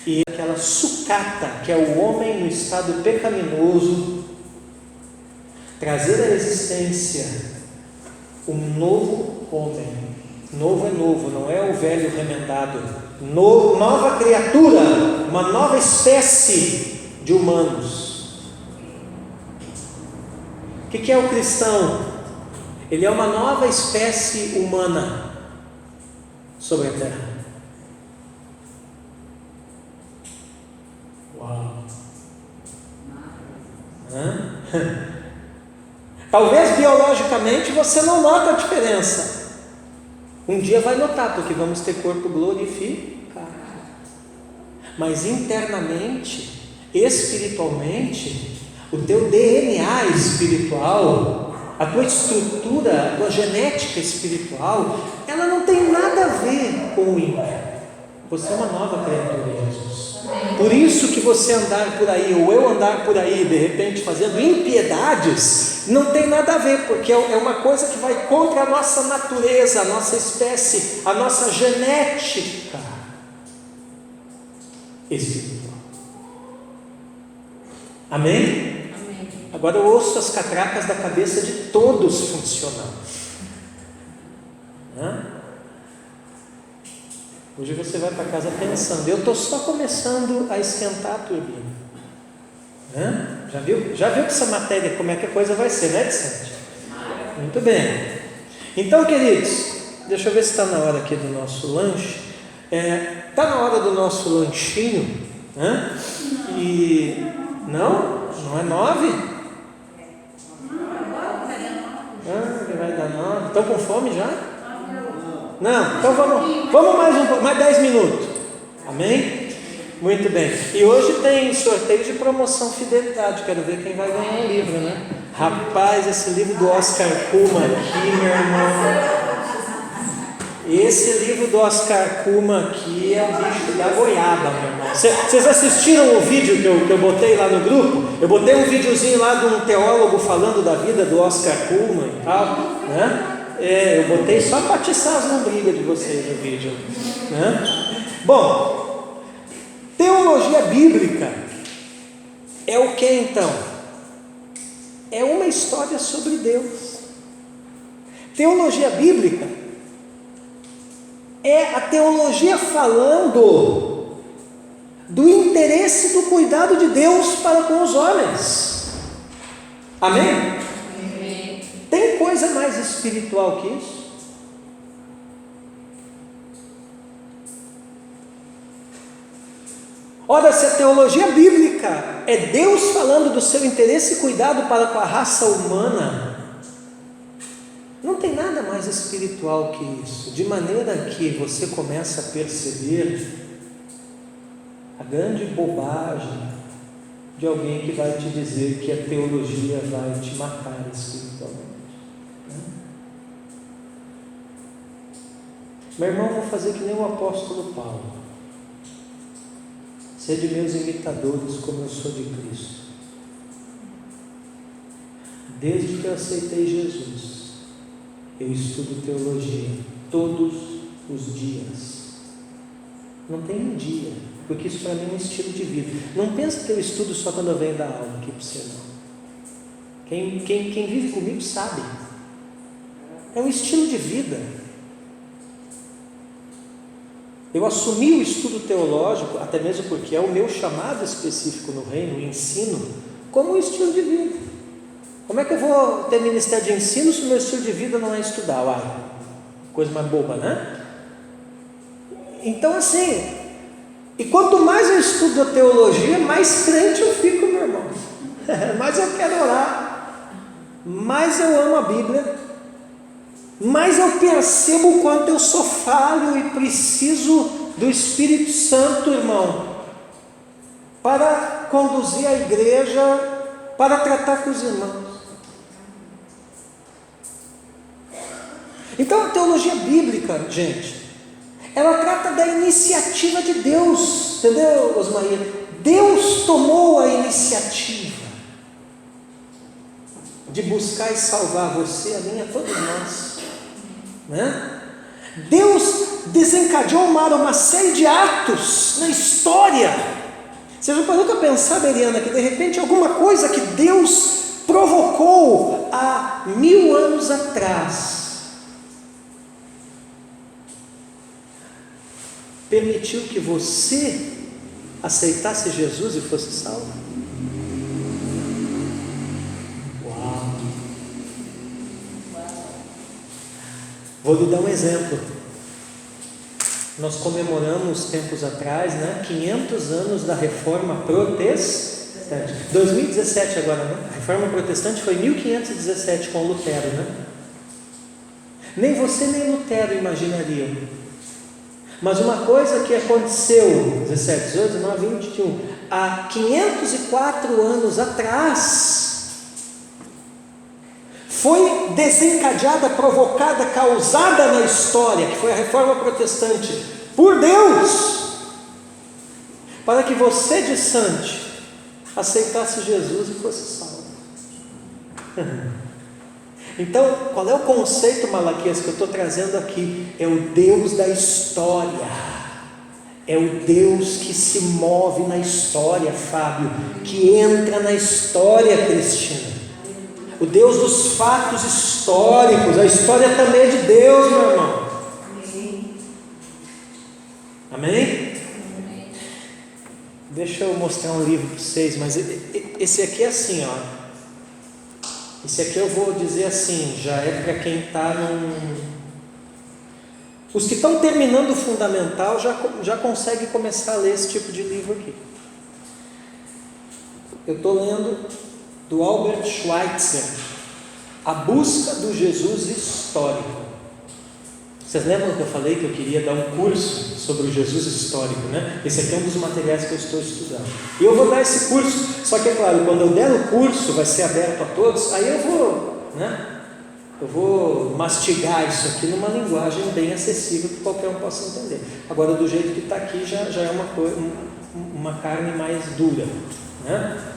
E aquela sucata, que é o homem no estado pecaminoso, trazer à existência um novo homem. Novo é novo, não é o velho remendado. Nova criatura, uma nova espécie de humanos. O que é o cristão? Ele é uma nova espécie humana sobre a terra. Uau! Talvez biologicamente você não nota a diferença. Um dia vai notar, porque vamos ter corpo glorificado. Mas internamente, espiritualmente, o teu DNA espiritual, a tua estrutura, a tua genética espiritual, ela não tem nada a ver com o ímpio. Você é uma nova criatura em Jesus. Por isso que você andar por aí, ou eu andar por aí, de repente fazendo impiedades, não tem nada a ver, porque é uma coisa que vai contra a nossa natureza, a nossa espécie, a nossa genética espiritual. Amém? Amém. Agora eu ouço as catracas da cabeça de todos funcionando. Hoje você vai para casa pensando, eu estou só começando a esquentar a turbina. Já viu que essa matéria, como é que a coisa vai ser, né, Vicente? Muito bem. Então, queridos, deixa eu ver se está na hora aqui do nosso lanche. Está na hora do nosso lanchinho, E não é 9? Vai dar 9. Estão com fome já? Não, então vamos mais 10 minutos. Amém? Muito bem. E hoje tem sorteio de promoção Fidelidade. Quero ver quem vai ganhar o livro, né? Rapaz, esse livro do Oscar Kuma aqui, meu irmão. Esse livro do Oscar Kuma aqui é o bicho da goiaba, meu irmão. Vocês assistiram o vídeo que eu botei lá no grupo? Eu botei um videozinho lá de um teólogo falando da vida do Oscar Kuma e tal, né? Eu botei só para atiçar as lombrigas de vocês no vídeo, né? Bom, teologia bíblica é o que então? É uma história sobre Deus. Teologia bíblica é a teologia falando do interesse do cuidado de Deus para com os homens. Amém? Amém. Tem coisa mais espiritual que isso? Ora, se a teologia bíblica é Deus falando do seu interesse e cuidado para com a raça humana, não tem nada mais espiritual que isso, de maneira que você começa a perceber a grande bobagem de alguém que vai te dizer que a teologia vai te matar espiritualmente. Meu irmão, vou fazer que nem o apóstolo Paulo. Sede meus imitadores, como eu sou de Cristo. Desde que eu aceitei Jesus, eu estudo teologia todos os dias. Não tem um dia, porque isso para mim é um estilo de vida. Não pensa que eu estudo só quando eu venho dar aula aqui para você, não. Quem vive comigo sabe. É um estilo de vida. Eu assumi o estudo teológico, até mesmo porque é o meu chamado específico no reino, o ensino, como um estilo de vida. Como é que eu vou ter ministério de ensino se o meu estilo de vida não é estudar? Uai, coisa mais boba, né? Então assim, e quanto mais eu estudo a teologia, mais crente eu fico, meu irmão. Mais eu quero orar, mais eu amo a Bíblia, mas eu percebo o quanto eu sou falho e preciso do Espírito Santo, irmão, para conduzir a igreja, para tratar com os irmãos. Então a teologia bíblica, gente, ela trata da iniciativa de Deus, entendeu, Osmaria? Deus tomou a iniciativa de buscar e salvar você, a mim, a todos nós. Né? Deus desencadeou uma série de atos na história. Você já parou para pensar, Beriana, que de repente alguma coisa que Deus provocou há 1000 anos atrás permitiu que você aceitasse Jesus e fosse salvo? Vou lhe dar um exemplo. Nós comemoramos tempos atrás, 500 anos da Reforma Protestante. 2017 agora, né? A Reforma Protestante foi 1517 com Lutero, né? Nem você nem Lutero imaginariam. Mas uma coisa que aconteceu 17, 18, 19, 20, 21, há 504 anos atrás, foi desencadeada, provocada, causada na história, que foi a Reforma Protestante, por Deus, para que você, distante, aceitasse Jesus e fosse salvo. Então, qual é o conceito, Malaquias, que eu estou trazendo aqui? É o Deus da história, é o Deus que se move na história, Fábio, que entra na história, Cristina. O Deus dos fatos históricos. A história também é de Deus, meu irmão. Amém? Deixa eu mostrar um livro para vocês, mas esse aqui é assim, ó. Esse aqui eu vou dizer assim, já é para quem está Os que estão terminando o fundamental já conseguem começar a ler esse tipo de livro aqui. Eu estou lendo do Albert Schweitzer, A Busca do Jesus Histórico. Vocês lembram que eu falei que eu queria dar um curso sobre o Jesus histórico, né? Esse aqui é um dos materiais que eu estou estudando. E eu vou dar esse curso, só que é claro, quando eu der o curso, vai ser aberto a todos, aí eu vou mastigar isso aqui numa linguagem bem acessível que qualquer um possa entender. Agora, do jeito que está aqui, já é uma carne mais dura, né?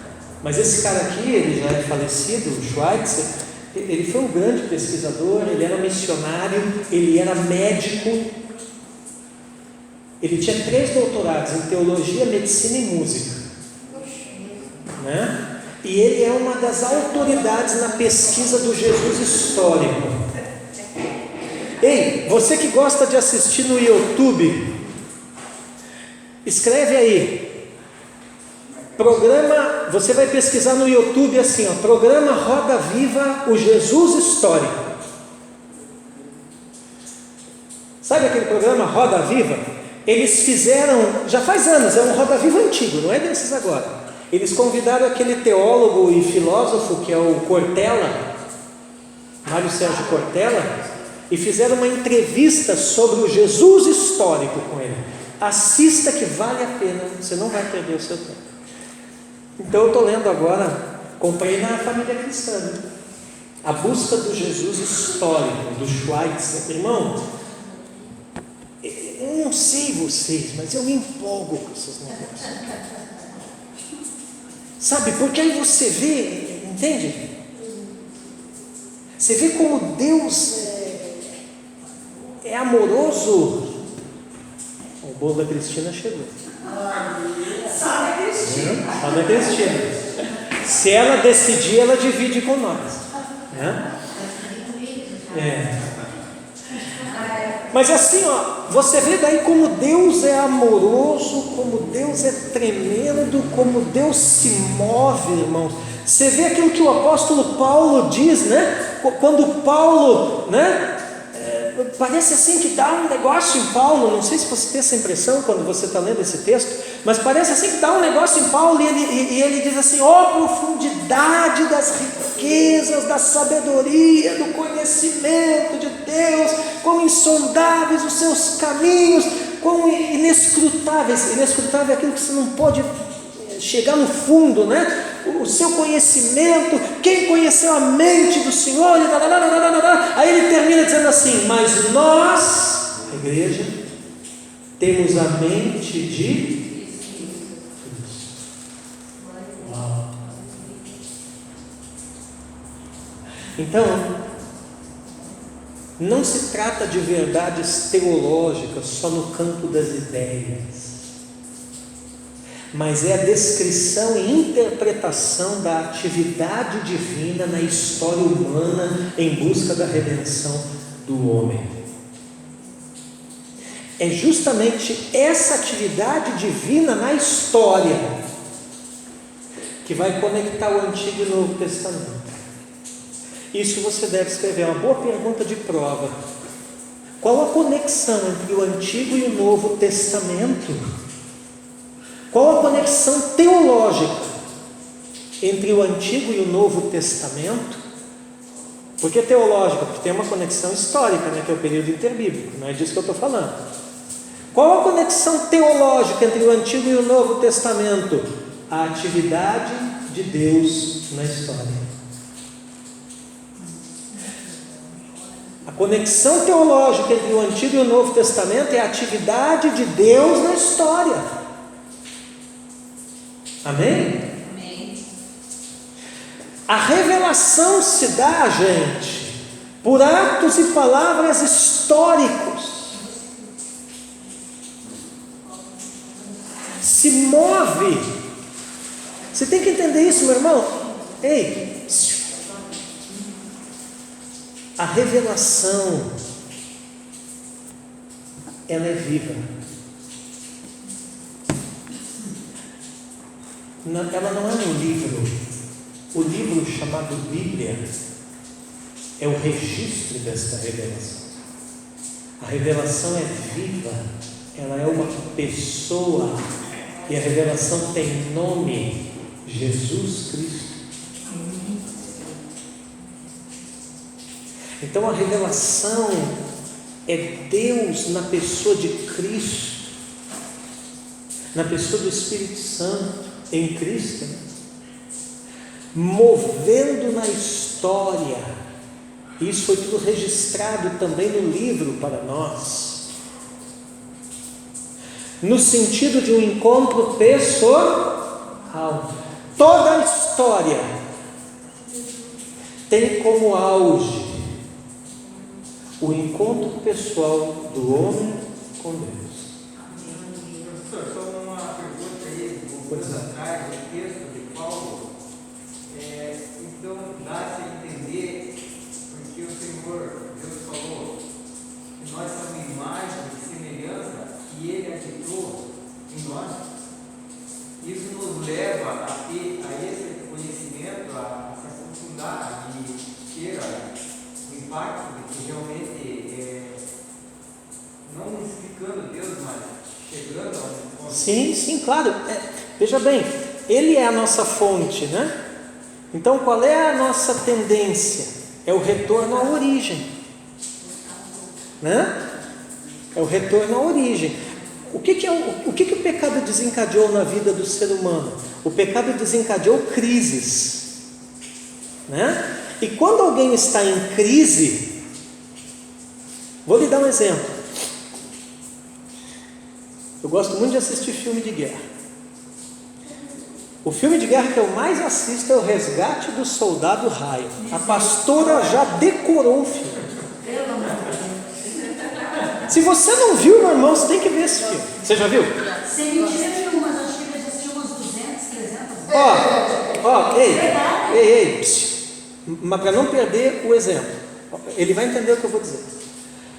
Mas esse cara aqui, ele já é falecido, o Schweitzer, ele foi um grande pesquisador, ele era missionário, ele era médico, ele tinha 3 doutorados em teologia, medicina e música, né? E ele é uma das autoridades na pesquisa do Jesus histórico. Ei, você que gosta de assistir no YouTube, escreve aí, programa, você vai pesquisar no YouTube assim, ó, programa Roda Viva, o Jesus histórico. Sabe aquele programa Roda Viva? Eles fizeram, já faz anos, é um Roda Viva antigo, não é desses agora. Eles convidaram aquele teólogo e filósofo que é o Cortella, Mário Sérgio Cortella, e fizeram uma entrevista sobre o Jesus histórico com ele. Assista que vale a pena, você não vai perder o seu tempo. Então eu estou lendo agora, comprei na Família Cristã, né? A Busca do Jesus Histórico, do Schweitzer. Irmão, eu não sei vocês, mas eu me empolgo com esses negócios. Sabe, porque aí você vê, entende? Você vê como Deus é amoroso. O bolo da Cristina chegou. Só da Cristina. Só da Cristina. Se ela decidir, ela divide com nós. Mas assim, ó, você vê daí como Deus é amoroso, como Deus é tremendo, como Deus se move, irmãos. Você vê aquilo que o apóstolo Paulo diz, né? Quando Paulo, né? Parece assim que dá um negócio em Paulo, não sei se você tem essa impressão quando você está lendo esse texto, mas parece assim que dá um negócio em Paulo e ele diz assim: ó, profundidade das riquezas, da sabedoria, do conhecimento de Deus, quão insondáveis os seus caminhos, quão inescrutáveis. Inescrutável é aquilo que você não pode chegar no fundo, né? O seu conhecimento, quem conheceu a mente do Senhor, aí ele termina dizendo assim: mas nós, a igreja, temos a mente de Cristo. Então, não se trata de verdades teológicas só no campo das ideias, mas é a descrição e interpretação da atividade divina na história humana em busca da redenção do homem. É justamente essa atividade divina na história que vai conectar o Antigo e o Novo Testamento. Isso você deve escrever, é uma boa pergunta de prova. Qual a conexão entre o Antigo e o Novo Testamento? Qual a conexão teológica entre o Antigo e o Novo Testamento? Por que teológica? Porque tem uma conexão histórica, né, que é o período interbíblico, não é disso que eu estou falando. Qual a conexão teológica entre o Antigo e o Novo Testamento? A atividade de Deus na história. A conexão teológica entre o Antigo e o Novo Testamento é a atividade de Deus na história. Amém? Amém. A revelação se dá, gente, por atos e palavras históricos. Se move. Você tem que entender isso, meu irmão. Ei, a revelação, ela é viva. Ela não é um livro. O livro chamado Bíblia é o registro desta revelação. A revelação é viva, ela é uma pessoa, e a revelação tem nome: Jesus Cristo. Então a revelação é Deus na pessoa de Cristo, na pessoa do Espírito Santo, em Cristo, movendo na história. Isso foi tudo registrado também no livro para nós, no sentido de um encontro pessoal. Toda a história tem como auge o encontro pessoal do homem com Deus. Professor, só uma pergunta aí, um pouco atrás, o texto de Paulo, impacto de que realmente, não explicando Deus, mas chegando ao... Sim, claro. Veja bem, Ele é a nossa fonte, né? Então qual é a nossa tendência? É o retorno à origem, né? É o retorno à origem. O que o pecado desencadeou na vida do ser humano? O pecado desencadeou crises, né? E quando alguém está em crise, vou lhe dar um exemplo. Eu gosto muito de assistir filme de guerra. O filme de guerra que eu mais assisto é O Resgate do Soldado Ryan. A pastora já decorou o filme. Se você não viu, meu irmão, você tem que ver esse filme. Você já viu? Sem mentira nenhuma, mas acho que ele já assistiu umas 200, 300 vezes. Ei, mas para não perder o exemplo, ele vai entender o que eu vou dizer.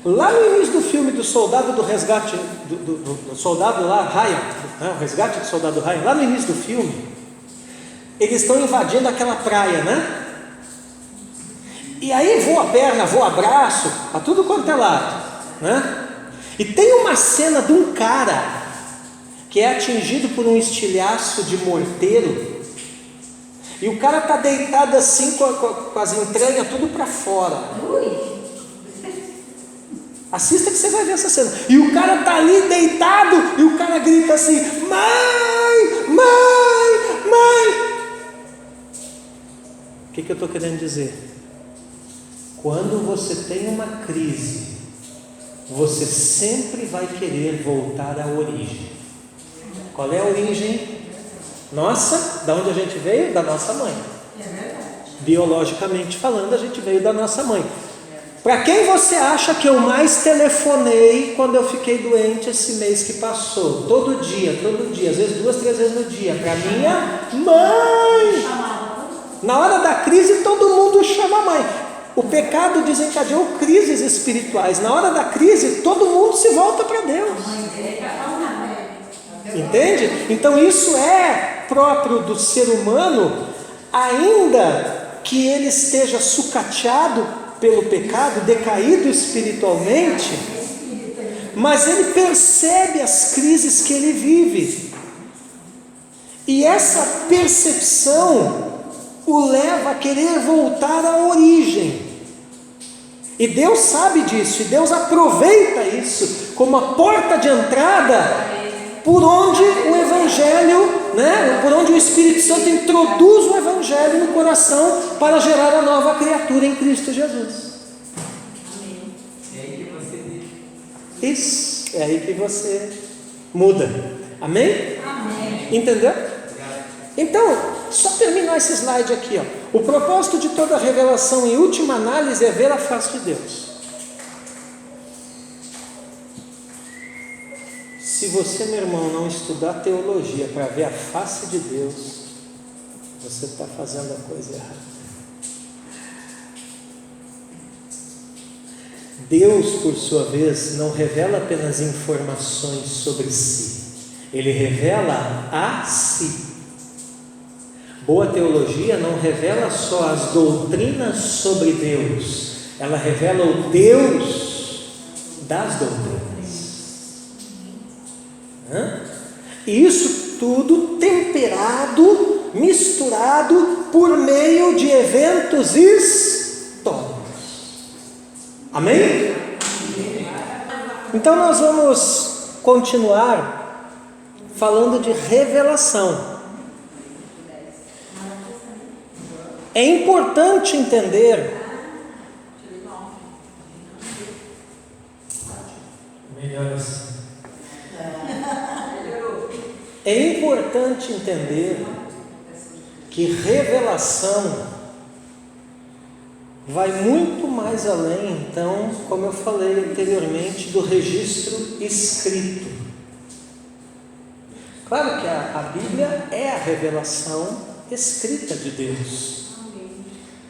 Lá no início do filme do soldado do resgate, do soldado lá, Ryan, né, o resgate do soldado Ryan, lá no início do filme, eles estão invadindo aquela praia, né? E aí voa a perna, voa braço, a tudo quanto é lado, né? E tem uma cena de um cara que é atingido por um estilhaço de morteiro, e o cara está deitado assim com as entranhas tudo para fora. Assista que você vai ver essa cena. E o cara está ali deitado, e o cara grita assim: mãe, mãe, mãe. O que eu estou querendo dizer? Quando você tem uma crise, você sempre vai querer voltar à origem. Qual é a origem? Nossa, da onde a gente veio? Da nossa mãe. É verdade. Biologicamente falando, a gente veio da nossa mãe. Para quem você acha que eu mais telefonei quando eu fiquei doente esse mês que passou? Todo dia, às vezes 2, 3 vezes no dia. Para minha mãe. Na hora da crise, todo mundo chama a mãe. O pecado desencadeou crises espirituais. Na hora da crise, todo mundo se volta para Deus. Entende? Então isso é próprio do ser humano, ainda que ele esteja sucateado pelo pecado, decaído espiritualmente, mas ele percebe as crises que ele vive. E essa percepção o leva a querer voltar à origem. E Deus sabe disso, e Deus aproveita isso como a porta de entrada por onde o Evangelho, né, por onde o Espírito Santo introduz o Evangelho no coração para gerar a nova criatura em Cristo Jesus. Amém. É aí que você diz. Isso, é aí que você muda. Amém? Amém. Entendeu? Então, só terminar esse slide aqui, ó. O propósito de toda revelação, em última análise, é ver a face de Deus. Se você, meu irmão, não estudar teologia para ver a face de Deus, você está fazendo a coisa errada. Deus, por sua vez, não revela apenas informações sobre si, Ele revela a si. Boa teologia não revela só as doutrinas sobre Deus, ela revela o Deus das doutrinas. E isso tudo temperado, misturado por meio de eventos históricos. Amém? Então nós vamos continuar falando de revelação. É importante entender. Melhor assim. É importante entender que revelação vai muito mais além, então, como eu falei anteriormente, do registro escrito. Claro que a Bíblia é a revelação escrita de Deus,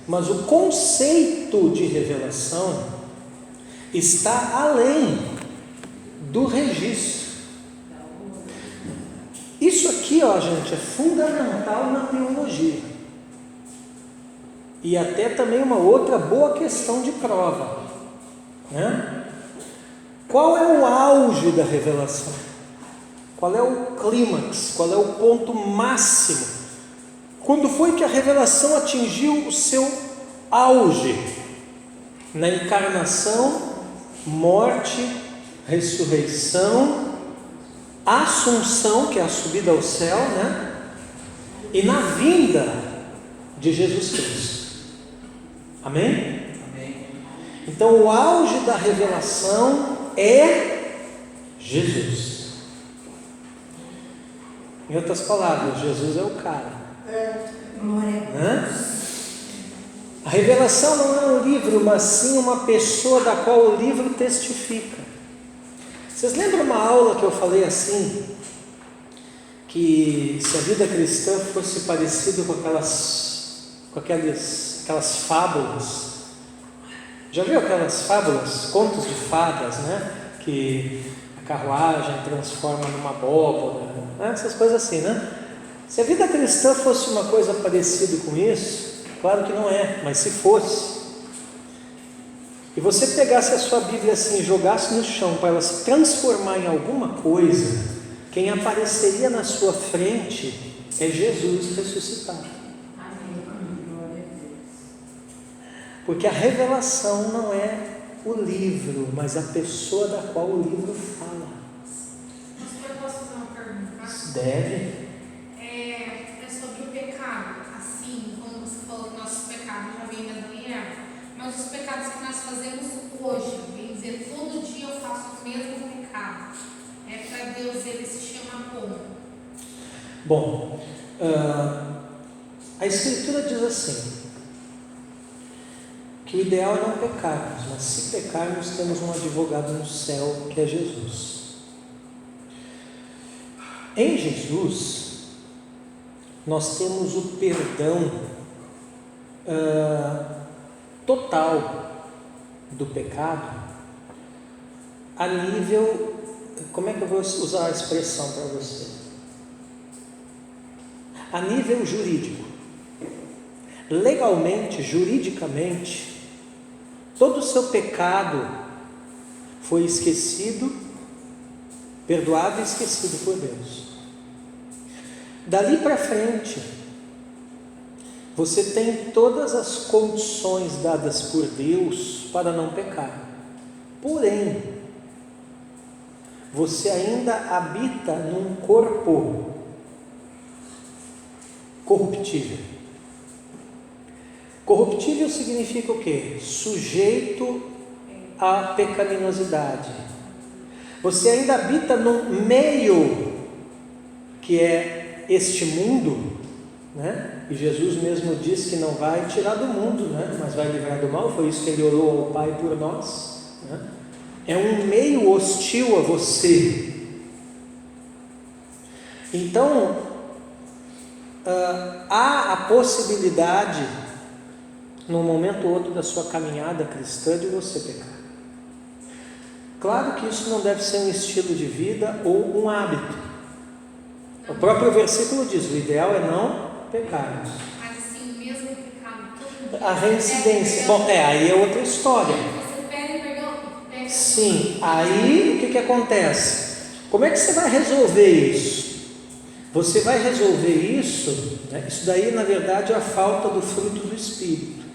mas o conceito de revelação está além do registro. Isso aqui, ó, gente, é fundamental na teologia. e até também uma outra boa questão de prova, né? Qual é o auge da revelação? Qual é o clímax? Qual é o ponto máximo? Quando foi que a revelação atingiu o seu auge? Na encarnação, morte, ressurreição, assunção, que é a subida ao céu, né? E na vinda de Jesus Cristo. Amém? Amém. Então o auge da revelação é Jesus. Em outras palavras, Jesus é o cara. Né? A revelação não é um livro, mas sim uma pessoa da qual o livro testifica. Vocês lembram uma aula que eu falei assim? Que se a vida cristã fosse parecida com aquelas fábulas. Já viu aquelas fábulas, contos de fadas, né? Que a carruagem transforma numa abóbora, né? Essas coisas assim, né? Se a vida cristã fosse uma coisa parecida com isso, claro que não é, mas se fosse, e você pegasse a sua Bíblia assim e jogasse no chão para ela se transformar em alguma coisa, quem apareceria na sua frente é Jesus ressuscitado. Porque a revelação não é o livro, mas a pessoa da qual o livro fala. Mas eu posso fazer uma pergunta? Deve. É sobre o pecado. Assim, como você falou que nossos pecados já vêm da manhã, mas os pecados que nós fazemos hoje, bem dizer, todo dia eu faço o mesmo pecado. Para Deus ele se chama como? Bom, a Escritura diz assim, que o ideal é não pecarmos, mas se pecarmos temos um advogado no céu, que é Jesus. Em Jesus, nós temos o perdão total do pecado, a nível, como é que eu vou usar a expressão para você? A nível jurídico. Legalmente, juridicamente, todo o seu pecado foi esquecido, perdoado e esquecido por Deus. Dali para frente, você tem todas as condições dadas por Deus para não pecar. Porém, você ainda habita num corpo corruptível. Corruptível significa o quê? Sujeito à pecaminosidade. Você ainda habita num meio que é este mundo, né? E Jesus mesmo disse que não vai tirar do mundo, né? Mas vai livrar do mal. Foi isso que ele orou ao Pai por nós, né? É um meio hostil a você. Então, há a possibilidade, num momento ou outro da sua caminhada cristã, de você pecar. Claro que isso não deve ser um estilo de vida ou um hábito. O próprio versículo diz, o ideal é não pecarmos. Mas assim, o mesmo pecado todo dia. A reincidência, bom, aí é outra história. Você pede perdão, pega. Sim, aí o que acontece? Como é que você vai resolver isso? Você vai resolver isso, né? Isso daí na verdade é a falta do fruto do Espírito.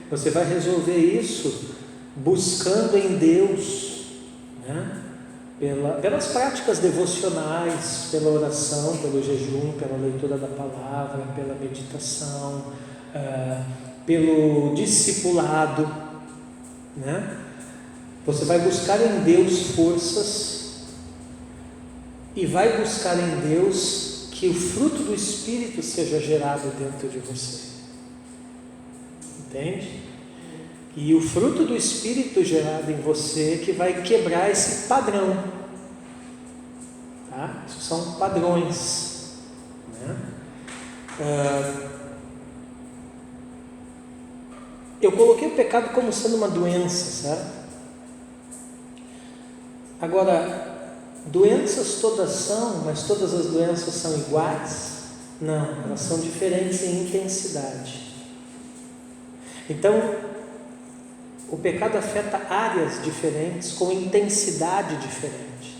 Você vai resolver isso buscando em Deus, né? Pelas práticas devocionais, pela oração, pelo jejum, pela leitura da palavra, pela meditação, pelo discipulado, né? Você vai buscar em Deus forças e vai buscar em Deus que o fruto do Espírito seja gerado dentro de você. Entende? E o fruto do Espírito gerado em você que vai quebrar esse padrão. Tá? Isso são padrões, né? Eu coloquei o pecado como sendo uma doença, certo? Agora, doenças todas são, mas todas as doenças são iguais? Não, elas são diferentes em intensidade. Então, o pecado afeta áreas diferentes, com intensidade diferente.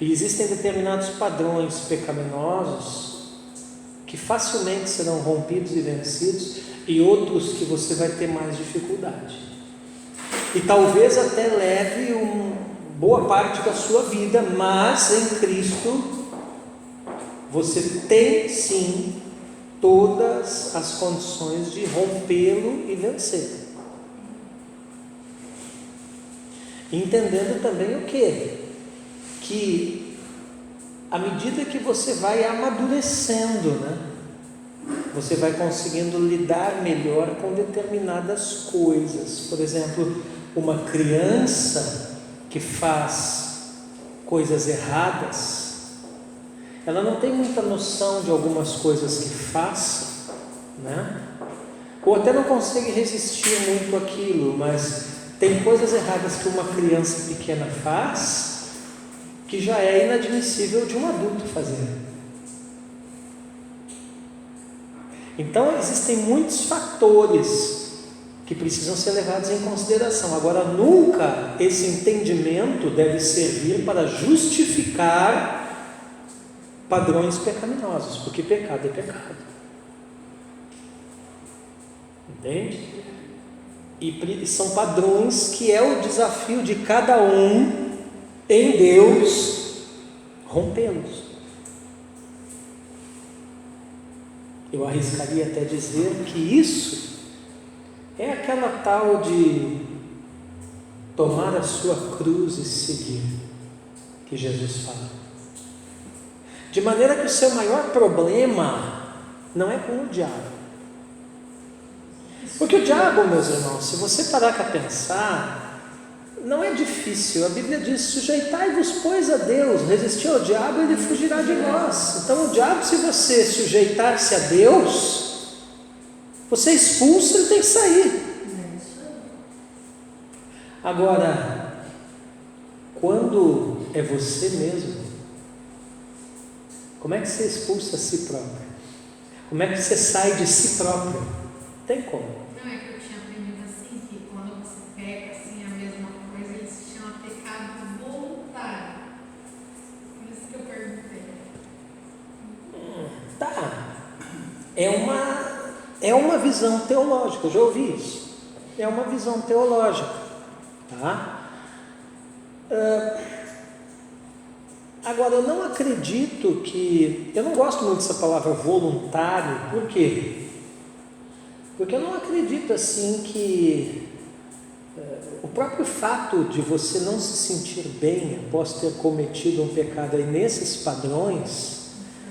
E existem determinados padrões pecaminosos que facilmente serão rompidos e vencidos, e outros que você vai ter mais dificuldade. E talvez até leve boa parte da sua vida, mas em Cristo você tem sim todas as condições de rompê-lo e vencê-lo. Entendendo também o quê? Que à medida que você vai amadurecendo, né, você vai conseguindo lidar melhor com determinadas coisas. Por exemplo, uma criança que faz coisas erradas, ela não tem muita noção de algumas coisas que faça, né? Ou até não consegue resistir muito àquilo, mas tem coisas erradas que uma criança pequena faz que já é inadmissível de um adulto fazer. Então existem muitos fatores que precisam ser levados em consideração. Agora, nunca esse entendimento deve servir para justificar padrões pecaminosos, porque pecado é pecado. Entende? E são padrões que é o desafio de cada um em Deus rompê-los. Eu arriscaria até dizer que isso é aquela tal de tomar a sua cruz e seguir, que Jesus fala. De maneira que o seu maior problema não é com o diabo. Porque o diabo, meus irmãos, se você parar para pensar, não é difícil. A Bíblia diz: sujeitai-vos, pois, a Deus, resistir ao diabo, ele fugirá de vós. Então o diabo, se você sujeitar-se a Deus, você expulsa, ele tem que sair. Agora, quando é você mesmo, como é que você expulsa a si próprio? Como é que você sai de si próprio? Não tem como. Não, é que eu tinha aprendido assim, que quando você peca assim, a mesma coisa, ele se chama pecado voluntário. Por isso que eu perguntei. Tá. É uma visão teológica, eu já ouvi isso. É uma visão teológica. Tá? Agora, eu não acredito que... Eu não gosto muito dessa palavra voluntário. Por quê? Porque eu não acredito assim que o próprio fato de você não se sentir bem após ter cometido um pecado aí nesses padrões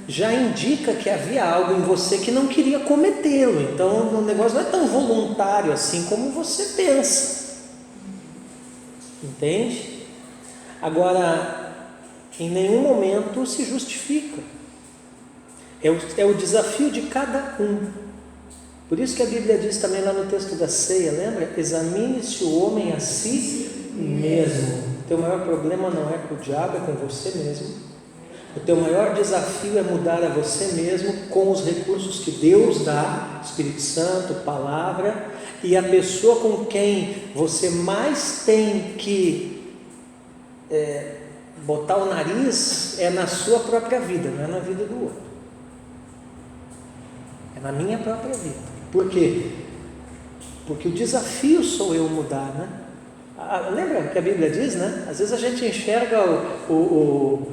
já indica que havia algo em você que não queria cometê-lo. Então o negócio não é tão voluntário assim como você pensa. Entende? Agora, em nenhum momento se justifica. É o desafio de cada um. Por isso que a Bíblia diz também lá no texto da ceia, lembra? Examine-se o homem a si mesmo. O teu maior problema não é com o diabo, é com você mesmo. O teu maior desafio é mudar a você mesmo com os recursos que Deus dá, Espírito Santo, Palavra, e a pessoa com quem você mais tem que botar o nariz é na sua própria vida, não é na vida do outro. É na minha própria vida. Por quê? Porque o desafio sou eu mudar, né? Lembra o que a Bíblia diz, né? Às vezes a gente enxerga o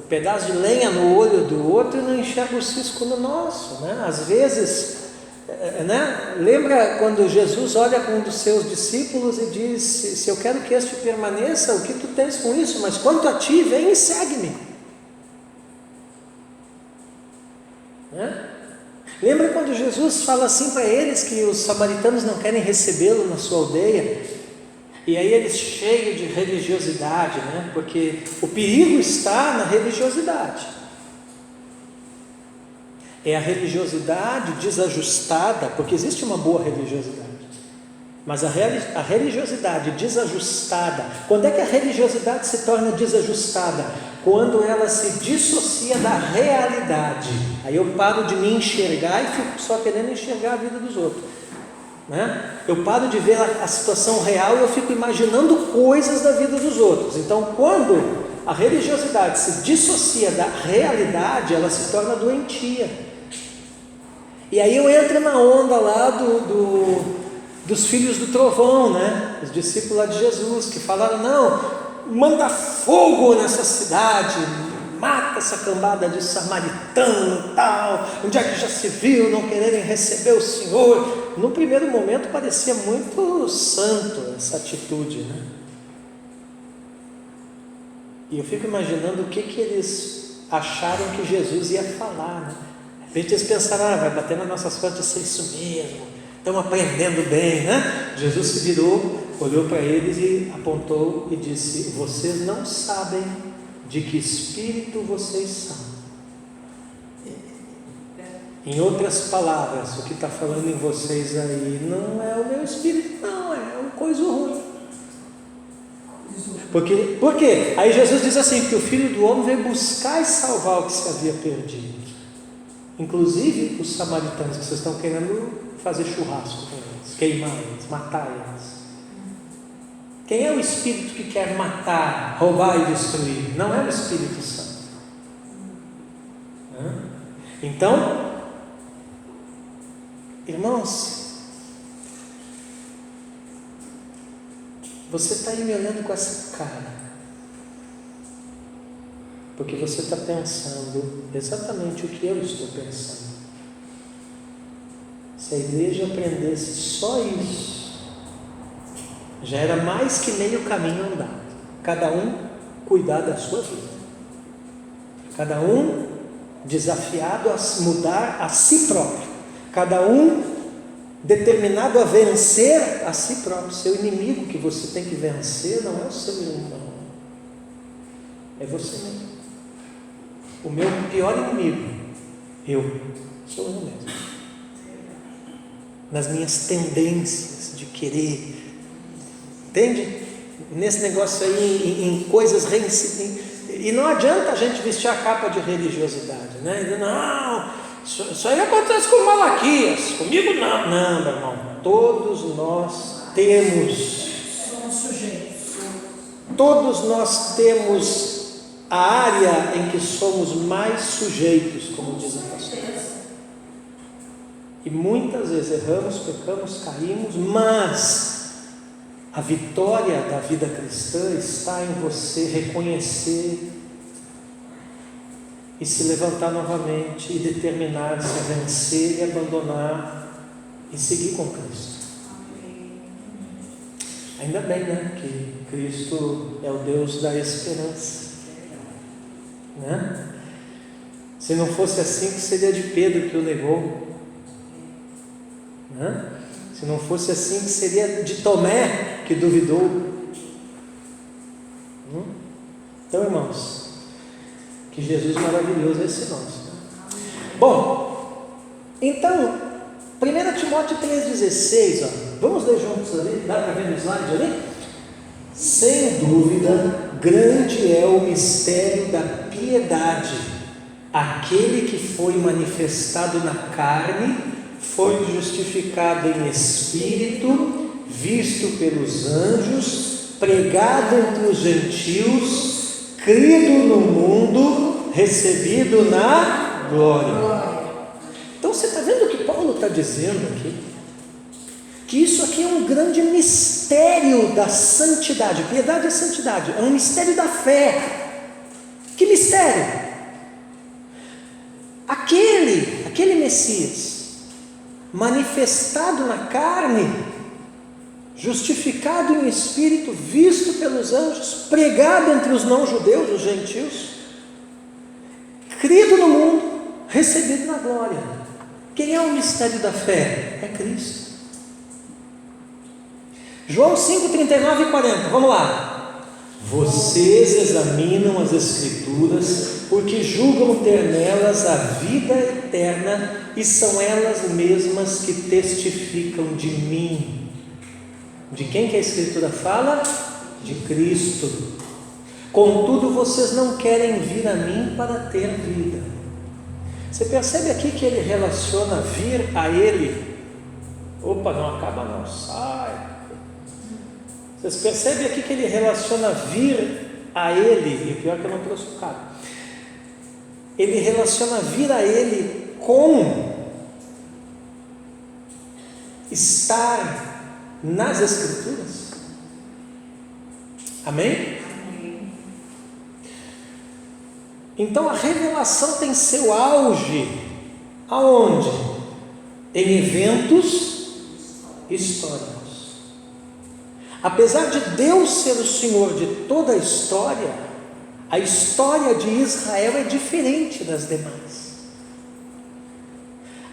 pedaço de lenha no olho do outro e não enxerga o cisco no nosso, né? Às vezes, né? Lembra quando Jesus olha com um dos seus discípulos e diz: se eu quero que este permaneça, o que tu tens com isso? Mas quanto a ti, vem e segue-me. Né? Lembra quando Jesus fala assim para eles que os samaritanos não querem recebê-lo na sua aldeia? E aí eles cheios de religiosidade, né? Porque o perigo está na religiosidade. É a religiosidade desajustada, porque existe uma boa religiosidade. Mas a religiosidade desajustada, quando é que a religiosidade se torna desajustada? quando ela se dissocia da realidade. Aí eu paro de me enxergar e fico só querendo enxergar a vida dos outros, né? Eu paro de ver a situação real e eu fico imaginando coisas da vida dos outros. Então, quando a religiosidade se dissocia da realidade, ela se torna doentia. E aí eu entro na onda lá dos filhos do trovão, né? Os discípulos lá de Jesus, que falaram: não, manda fogo nessa cidade, mata essa cambada de samaritano e tal. Onde é que já se viu não quererem receber o Senhor? No primeiro momento parecia muito santo essa atitude, né? E eu fico imaginando o que eles acharam que Jesus ia falar, né? De repente eles pensaram: vai bater nas nossas costas, isso é isso mesmo, estão aprendendo bem, né? Jesus se virou, olhou para eles e apontou e disse: vocês não sabem de que espírito vocês são. Em outras palavras, o que está falando em vocês aí não é o meu espírito, não, é uma coisa ruim. Por quê? Aí Jesus diz assim, que o Filho do Homem veio buscar e salvar o que se havia perdido. Inclusive os samaritanos, que vocês estão querendo fazer churrasco com eles, queimar eles, matar eles. Quem é o Espírito que quer matar, roubar e destruir? Não é o Espírito Santo. Então, irmãos, você está aí me olhando com essa cara, porque você está pensando exatamente o que eu estou pensando. Se a igreja aprendesse só isso, já era mais que meio caminho andado. Cada um cuidar da sua vida, cada um desafiado a mudar a si próprio, cada um determinado a vencer a si próprio. Seu inimigo que você tem que vencer não é o seu irmão, é você mesmo. O meu pior inimigo, sou eu mesmo, nas minhas tendências de querer. Entende? Nesse negócio aí, em coisas reincidentes. E não adianta a gente vestir a capa de religiosidade, né? Não, isso aí acontece com Malaquias, comigo não. Não, meu irmão, todos nós temos. Somos sujeitos. Todos nós temos a área em que somos mais sujeitos, como diz o pastor. E muitas vezes erramos, pecamos, caímos, mas a vitória da vida cristã está em você reconhecer e se levantar novamente e determinar-se a vencer e abandonar e seguir com Cristo. Ainda bem, né, que Cristo é o Deus da esperança, né? Se não fosse assim, que seria de Pedro que o negou, né? Se não fosse assim, que seria de Tomé que duvidou. Então, irmãos, que Jesus maravilhoso é esse nosso. Bom, então, 1 Timóteo 3,16, vamos ler juntos ali, dá para ver no slide ali? Sem dúvida, grande é o mistério da piedade. Aquele que foi manifestado na carne foi justificado em espírito, visto pelos anjos, pregado entre os gentios, crido no mundo, recebido na glória. Então você está vendo o que Paulo está dizendo aqui? Que isso aqui é um grande mistério da santidade. Piedade é santidade, é um mistério da fé. Que mistério? Aquele Messias manifestado na carne, justificado em espírito, visto pelos anjos, pregado entre os não-judeus, os gentios, crido no mundo, recebido na glória. Quem é o mistério da fé? É Cristo. João 5, 39 e 40, vamos lá. Vocês examinam as Escrituras, porque julgam ter nelas a vida eterna, e são elas mesmas que testificam de mim. De quem que a Escritura fala? De Cristo. Contudo, vocês não querem vir a mim para ter vida. Você percebe aqui que ele relaciona vir a ele? Opa, não acaba não, sai. Vocês percebem aqui que ele relaciona vir a ele, e o pior é que eu não trouxe o cara. Ele relaciona vir a ele com estar nas Escrituras. Amém? Então a revelação tem seu auge aonde? Em eventos históricos. Apesar de Deus ser o Senhor de toda a história de Israel é diferente das demais.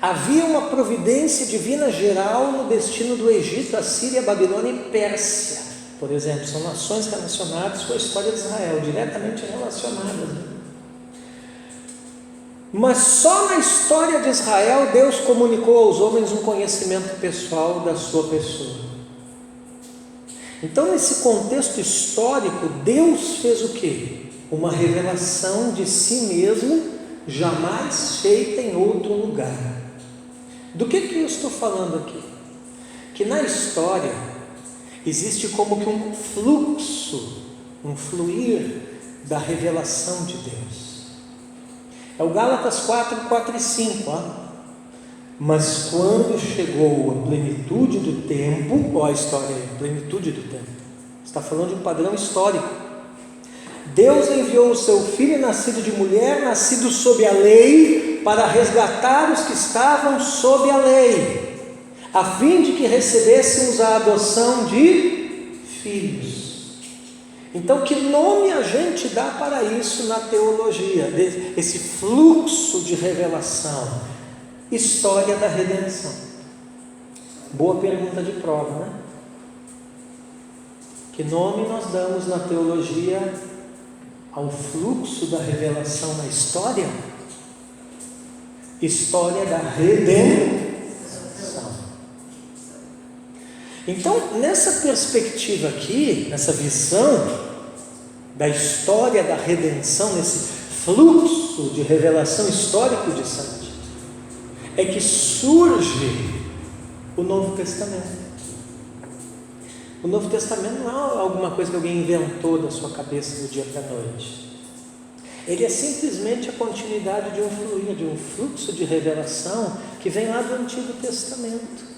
Havia uma providência divina geral no destino do Egito, Assíria, Babilônia e Pérsia, por exemplo. São nações relacionadas com a história de Israel, diretamente relacionadas. Mas só na história de Israel Deus comunicou aos homens um conhecimento pessoal da sua pessoa. Então, nesse contexto histórico, Deus fez o quê? Uma revelação de si mesmo, jamais feita em outro lugar. Do que eu estou falando aqui? Que na história existe como que um fluxo, um fluir da revelação de Deus. É o Gálatas 4 e 5, ó. Mas quando chegou a plenitude do tempo, ó a história aí, plenitude do tempo, está falando de um padrão histórico. Deus enviou o seu Filho nascido de mulher, nascido sob a lei, para resgatar os que estavam sob a lei, a fim de que recebêssemos a adoção de filhos. Então, que nome a gente dá para isso na teologia? Esse fluxo de revelação. História da redenção. Boa pergunta de prova, né? Que nome nós damos na teologia ao fluxo da revelação na história? História da redenção. Então, nessa perspectiva aqui, nessa visão da história da redenção, nesse fluxo de revelação histórico de Santo, é que surge o Novo Testamento. O Novo Testamento não é alguma coisa que alguém inventou da sua cabeça do dia para a noite. Ele é simplesmente a continuidade de um fluir, de um fluxo de revelação que vem lá do Antigo Testamento.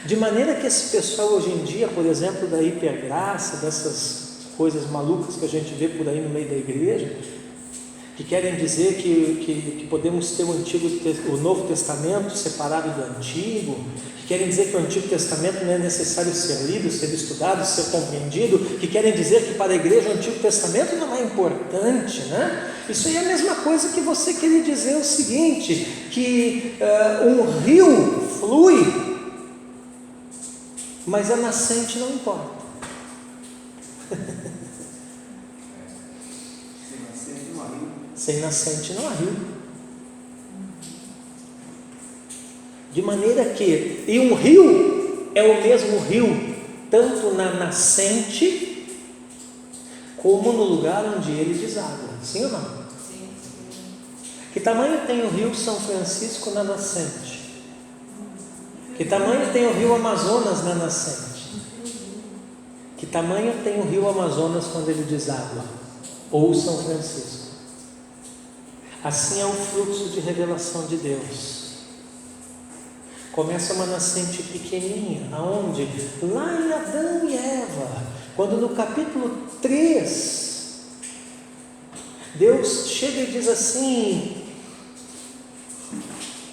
De maneira que esse pessoal hoje em dia, por exemplo, da hipergraça, dessas coisas malucas que a gente vê por aí no meio da igreja, que querem dizer que podemos ter o Novo Testamento separado do Antigo, que querem dizer que o Antigo Testamento não é necessário ser lido, ser estudado, ser compreendido, que querem dizer que para a igreja o Antigo Testamento não é importante, né? Isso aí é a mesma coisa que você querer dizer o seguinte, que um rio flui, mas a nascente não importa. Sem nascente não há rio. De maneira que, e um rio é o mesmo rio, tanto na nascente, como no lugar onde ele deságua. Sim ou não? Sim. Que tamanho tem o rio São Francisco na nascente? Que tamanho tem o rio Amazonas na nascente? Que tamanho tem o rio Amazonas quando ele deságua? Ou São Francisco? Assim é o fluxo de revelação de Deus. Começa uma nascente pequenininha, aonde? Lá em Adão e Eva, quando no capítulo 3, Deus chega e diz assim,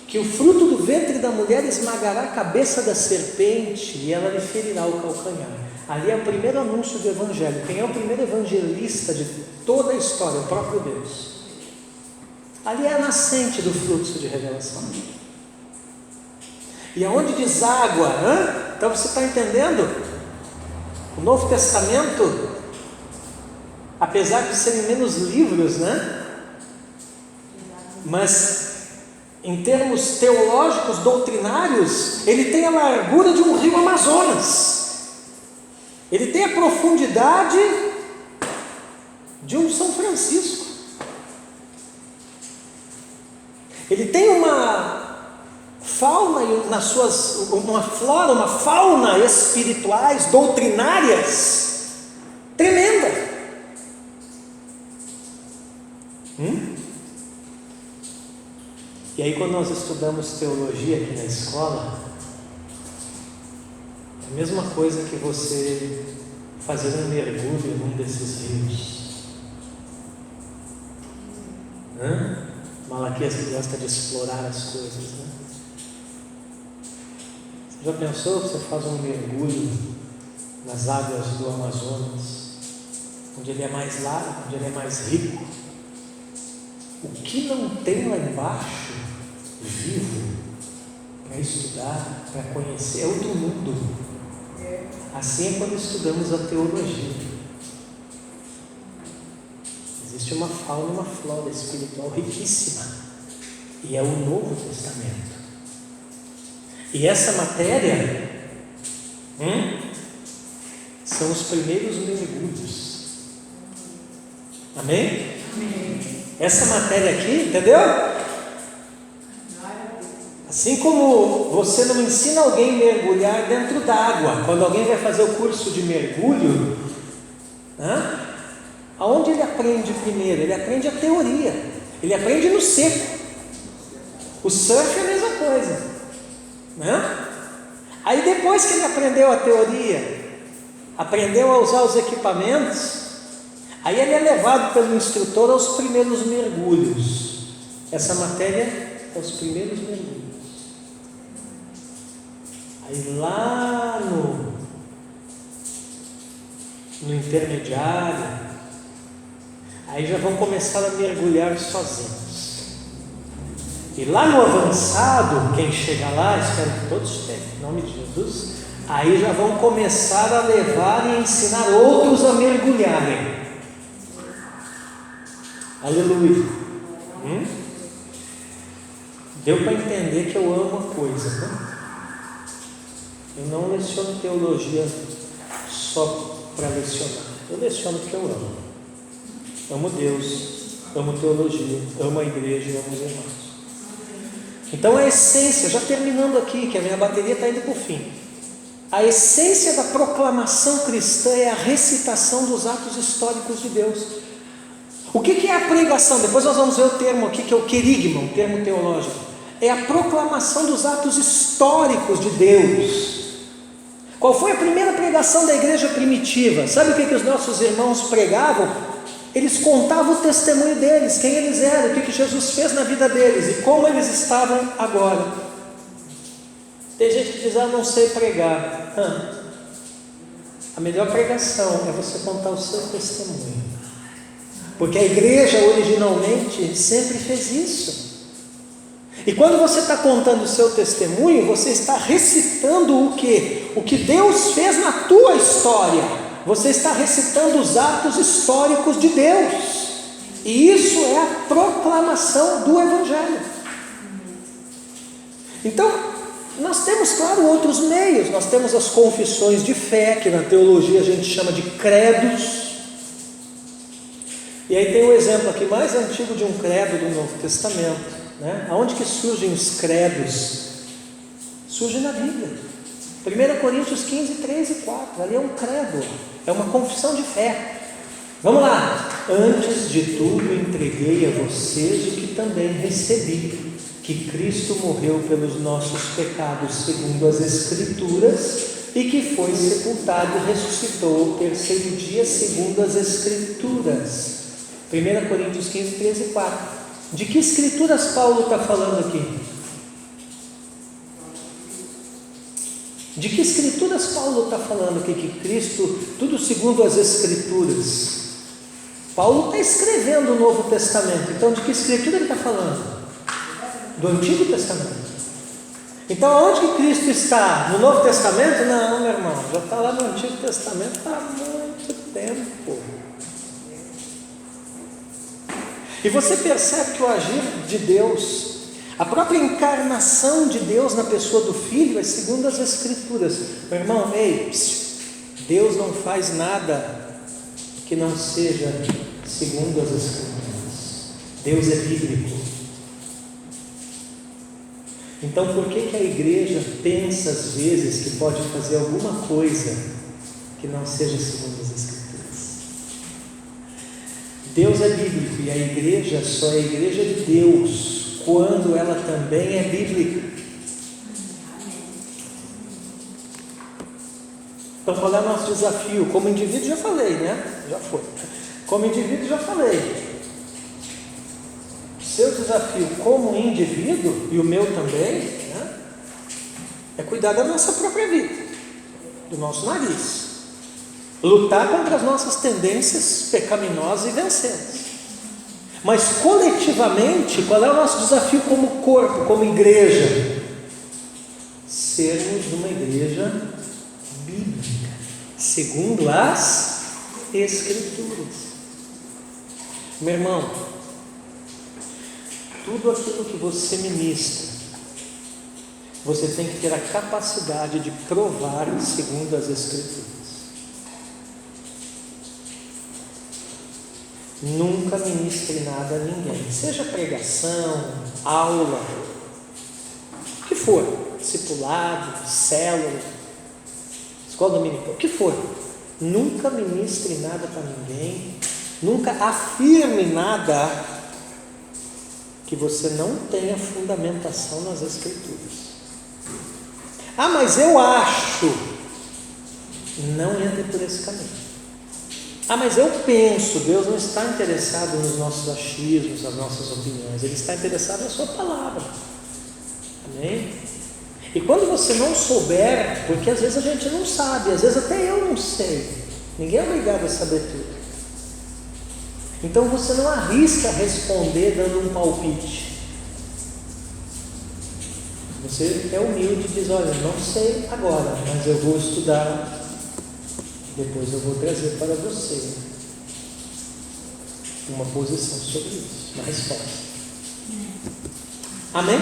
que o fruto do ventre da mulher esmagará a cabeça da serpente e ela lhe ferirá o calcanhar. Ali é o primeiro anúncio do Evangelho. Quem é o primeiro evangelista de toda a história? O próprio Deus. Ali é a nascente do fluxo de revelação. E aonde deságua? Então você está entendendo? O Novo Testamento, apesar de serem menos livros, né? Mas em termos teológicos, doutrinários, ele tem a largura de um rio Amazonas. Ele tem a profundidade de um São Francisco. Ele tem uma fauna uma flora, uma fauna espirituais, doutrinárias, tremenda. E aí quando nós estudamos teologia aqui na escola, é a mesma coisa que você fazer um mergulho em um desses rios. Malaquias que gosta de explorar as coisas, né? Você já pensou que você faz um mergulho nas águas do Amazonas, onde ele é mais largo, onde ele é mais rico? O que não tem lá embaixo, vivo, para estudar, para conhecer, é outro mundo. Assim é quando estudamos a teologia. Existe uma fauna e uma flora espiritual riquíssima, e é o Novo Testamento. E essa matéria são os primeiros mergulhos. Amém? Amém. Essa matéria aqui, entendeu? Assim como você não ensina alguém a mergulhar dentro d'água, quando alguém vai fazer o curso de mergulho, aonde ele aprende primeiro? Ele aprende a teoria, ele aprende no seco. O surf é a mesma coisa, né? Aí depois que ele aprendeu a teoria, aprendeu a usar os equipamentos, aí ele é levado pelo instrutor aos primeiros mergulhos. Essa matéria é os primeiros mergulhos. Aí lá no intermediário, aí já vão começar a mergulhar sozinhos. E lá no avançado, quem chega lá, espero que todos tenham, em nome de Jesus, aí já vão começar a levar e ensinar outros a mergulharem. Aleluia. Deu para entender que eu amo a coisa, né? Eu não leciono teologia só para lecionar. Eu leciono porque eu amo. Amo Deus, amo teologia, amo a igreja e amo os irmãos. Então a essência, já terminando aqui, que a minha bateria está indo para o fim. A essência da proclamação cristã é a recitação dos atos históricos de Deus. O que é a pregação? Depois nós vamos ver o termo aqui, que é o querigma, um termo teológico. É a proclamação dos atos históricos de Deus. Qual foi a primeira pregação da igreja primitiva? Sabe o que os nossos irmãos pregavam? Eles contavam o testemunho deles, quem eles eram, o que Jesus fez na vida deles e como eles estavam agora. Tem gente que diz, não sei pregar. A melhor pregação é você contar o seu testemunho, porque a igreja originalmente sempre fez isso. E quando você está contando o seu testemunho, você está recitando o quê? O que Deus fez na tua história. Você está recitando os atos históricos de Deus. E isso é a proclamação do Evangelho. Então, nós temos, claro, outros meios. Nós temos as confissões de fé, que na teologia a gente chama de credos. E aí tem um exemplo aqui mais antigo de um credo do Novo Testamento. Aonde que surgem os credos? Surge na Bíblia. 1 Coríntios 15, 3 e 4. Ali é um credo, é uma confissão de fé. Vamos lá. Antes de tudo entreguei a vocês o que também recebi, que Cristo morreu pelos nossos pecados segundo as Escrituras, e que foi sepultado e ressuscitou ao terceiro dia segundo as Escrituras. 1 Coríntios 15, 3 e 4. De que escrituras Paulo está falando aqui? De que escrituras Paulo está falando aqui? Que Cristo, tudo segundo as Escrituras. Paulo está escrevendo o Novo Testamento. Então, de que escritura ele está falando? Do Antigo Testamento. Então, aonde que Cristo está? No Novo Testamento? Não, meu irmão, já está lá no Antigo Testamento há muito tempo. E você percebe que o agir de Deus, a própria encarnação de Deus na pessoa do Filho é segundo as Escrituras. Meu irmão, Deus não faz nada que não seja segundo as Escrituras. Deus é bíblico. Então, por que a igreja pensa às vezes que pode fazer alguma coisa que não seja segundo as Escrituras? Deus é bíblico e a igreja só é a igreja de Deus quando ela também é bíblica. Então, qual é o nosso desafio? Como indivíduo, já falei, né? Já foi. Como indivíduo, já falei. Seu desafio como indivíduo, e o meu também, né, é cuidar da nossa própria vida, do nosso nariz, lutar contra as nossas tendências pecaminosas e vencê-las. Mas coletivamente, qual é o nosso desafio como corpo, como igreja? Sermos uma igreja bíblica, segundo as Escrituras. Meu irmão, tudo aquilo que você ministra, você tem que ter a capacidade de provar segundo as Escrituras. Nunca ministre nada a ninguém, seja pregação, aula, o que for, discipulado, célula, escola dominical, o que for. Nunca ministre nada para ninguém, nunca afirme nada que você não tenha fundamentação nas Escrituras. Ah, mas eu acho. Não entre por esse caminho. Ah, mas eu penso. Deus não está interessado nos nossos achismos, nas nossas opiniões. Ele está interessado na sua palavra. Amém? E quando você não souber, porque às vezes a gente não sabe, às vezes até eu não sei. Ninguém é obrigado a saber tudo. Então você não arrisca responder dando um palpite. Você é humilde e diz: olha, não sei agora, mas eu vou estudar, depois eu vou trazer para você uma posição sobre isso, uma resposta. Amém?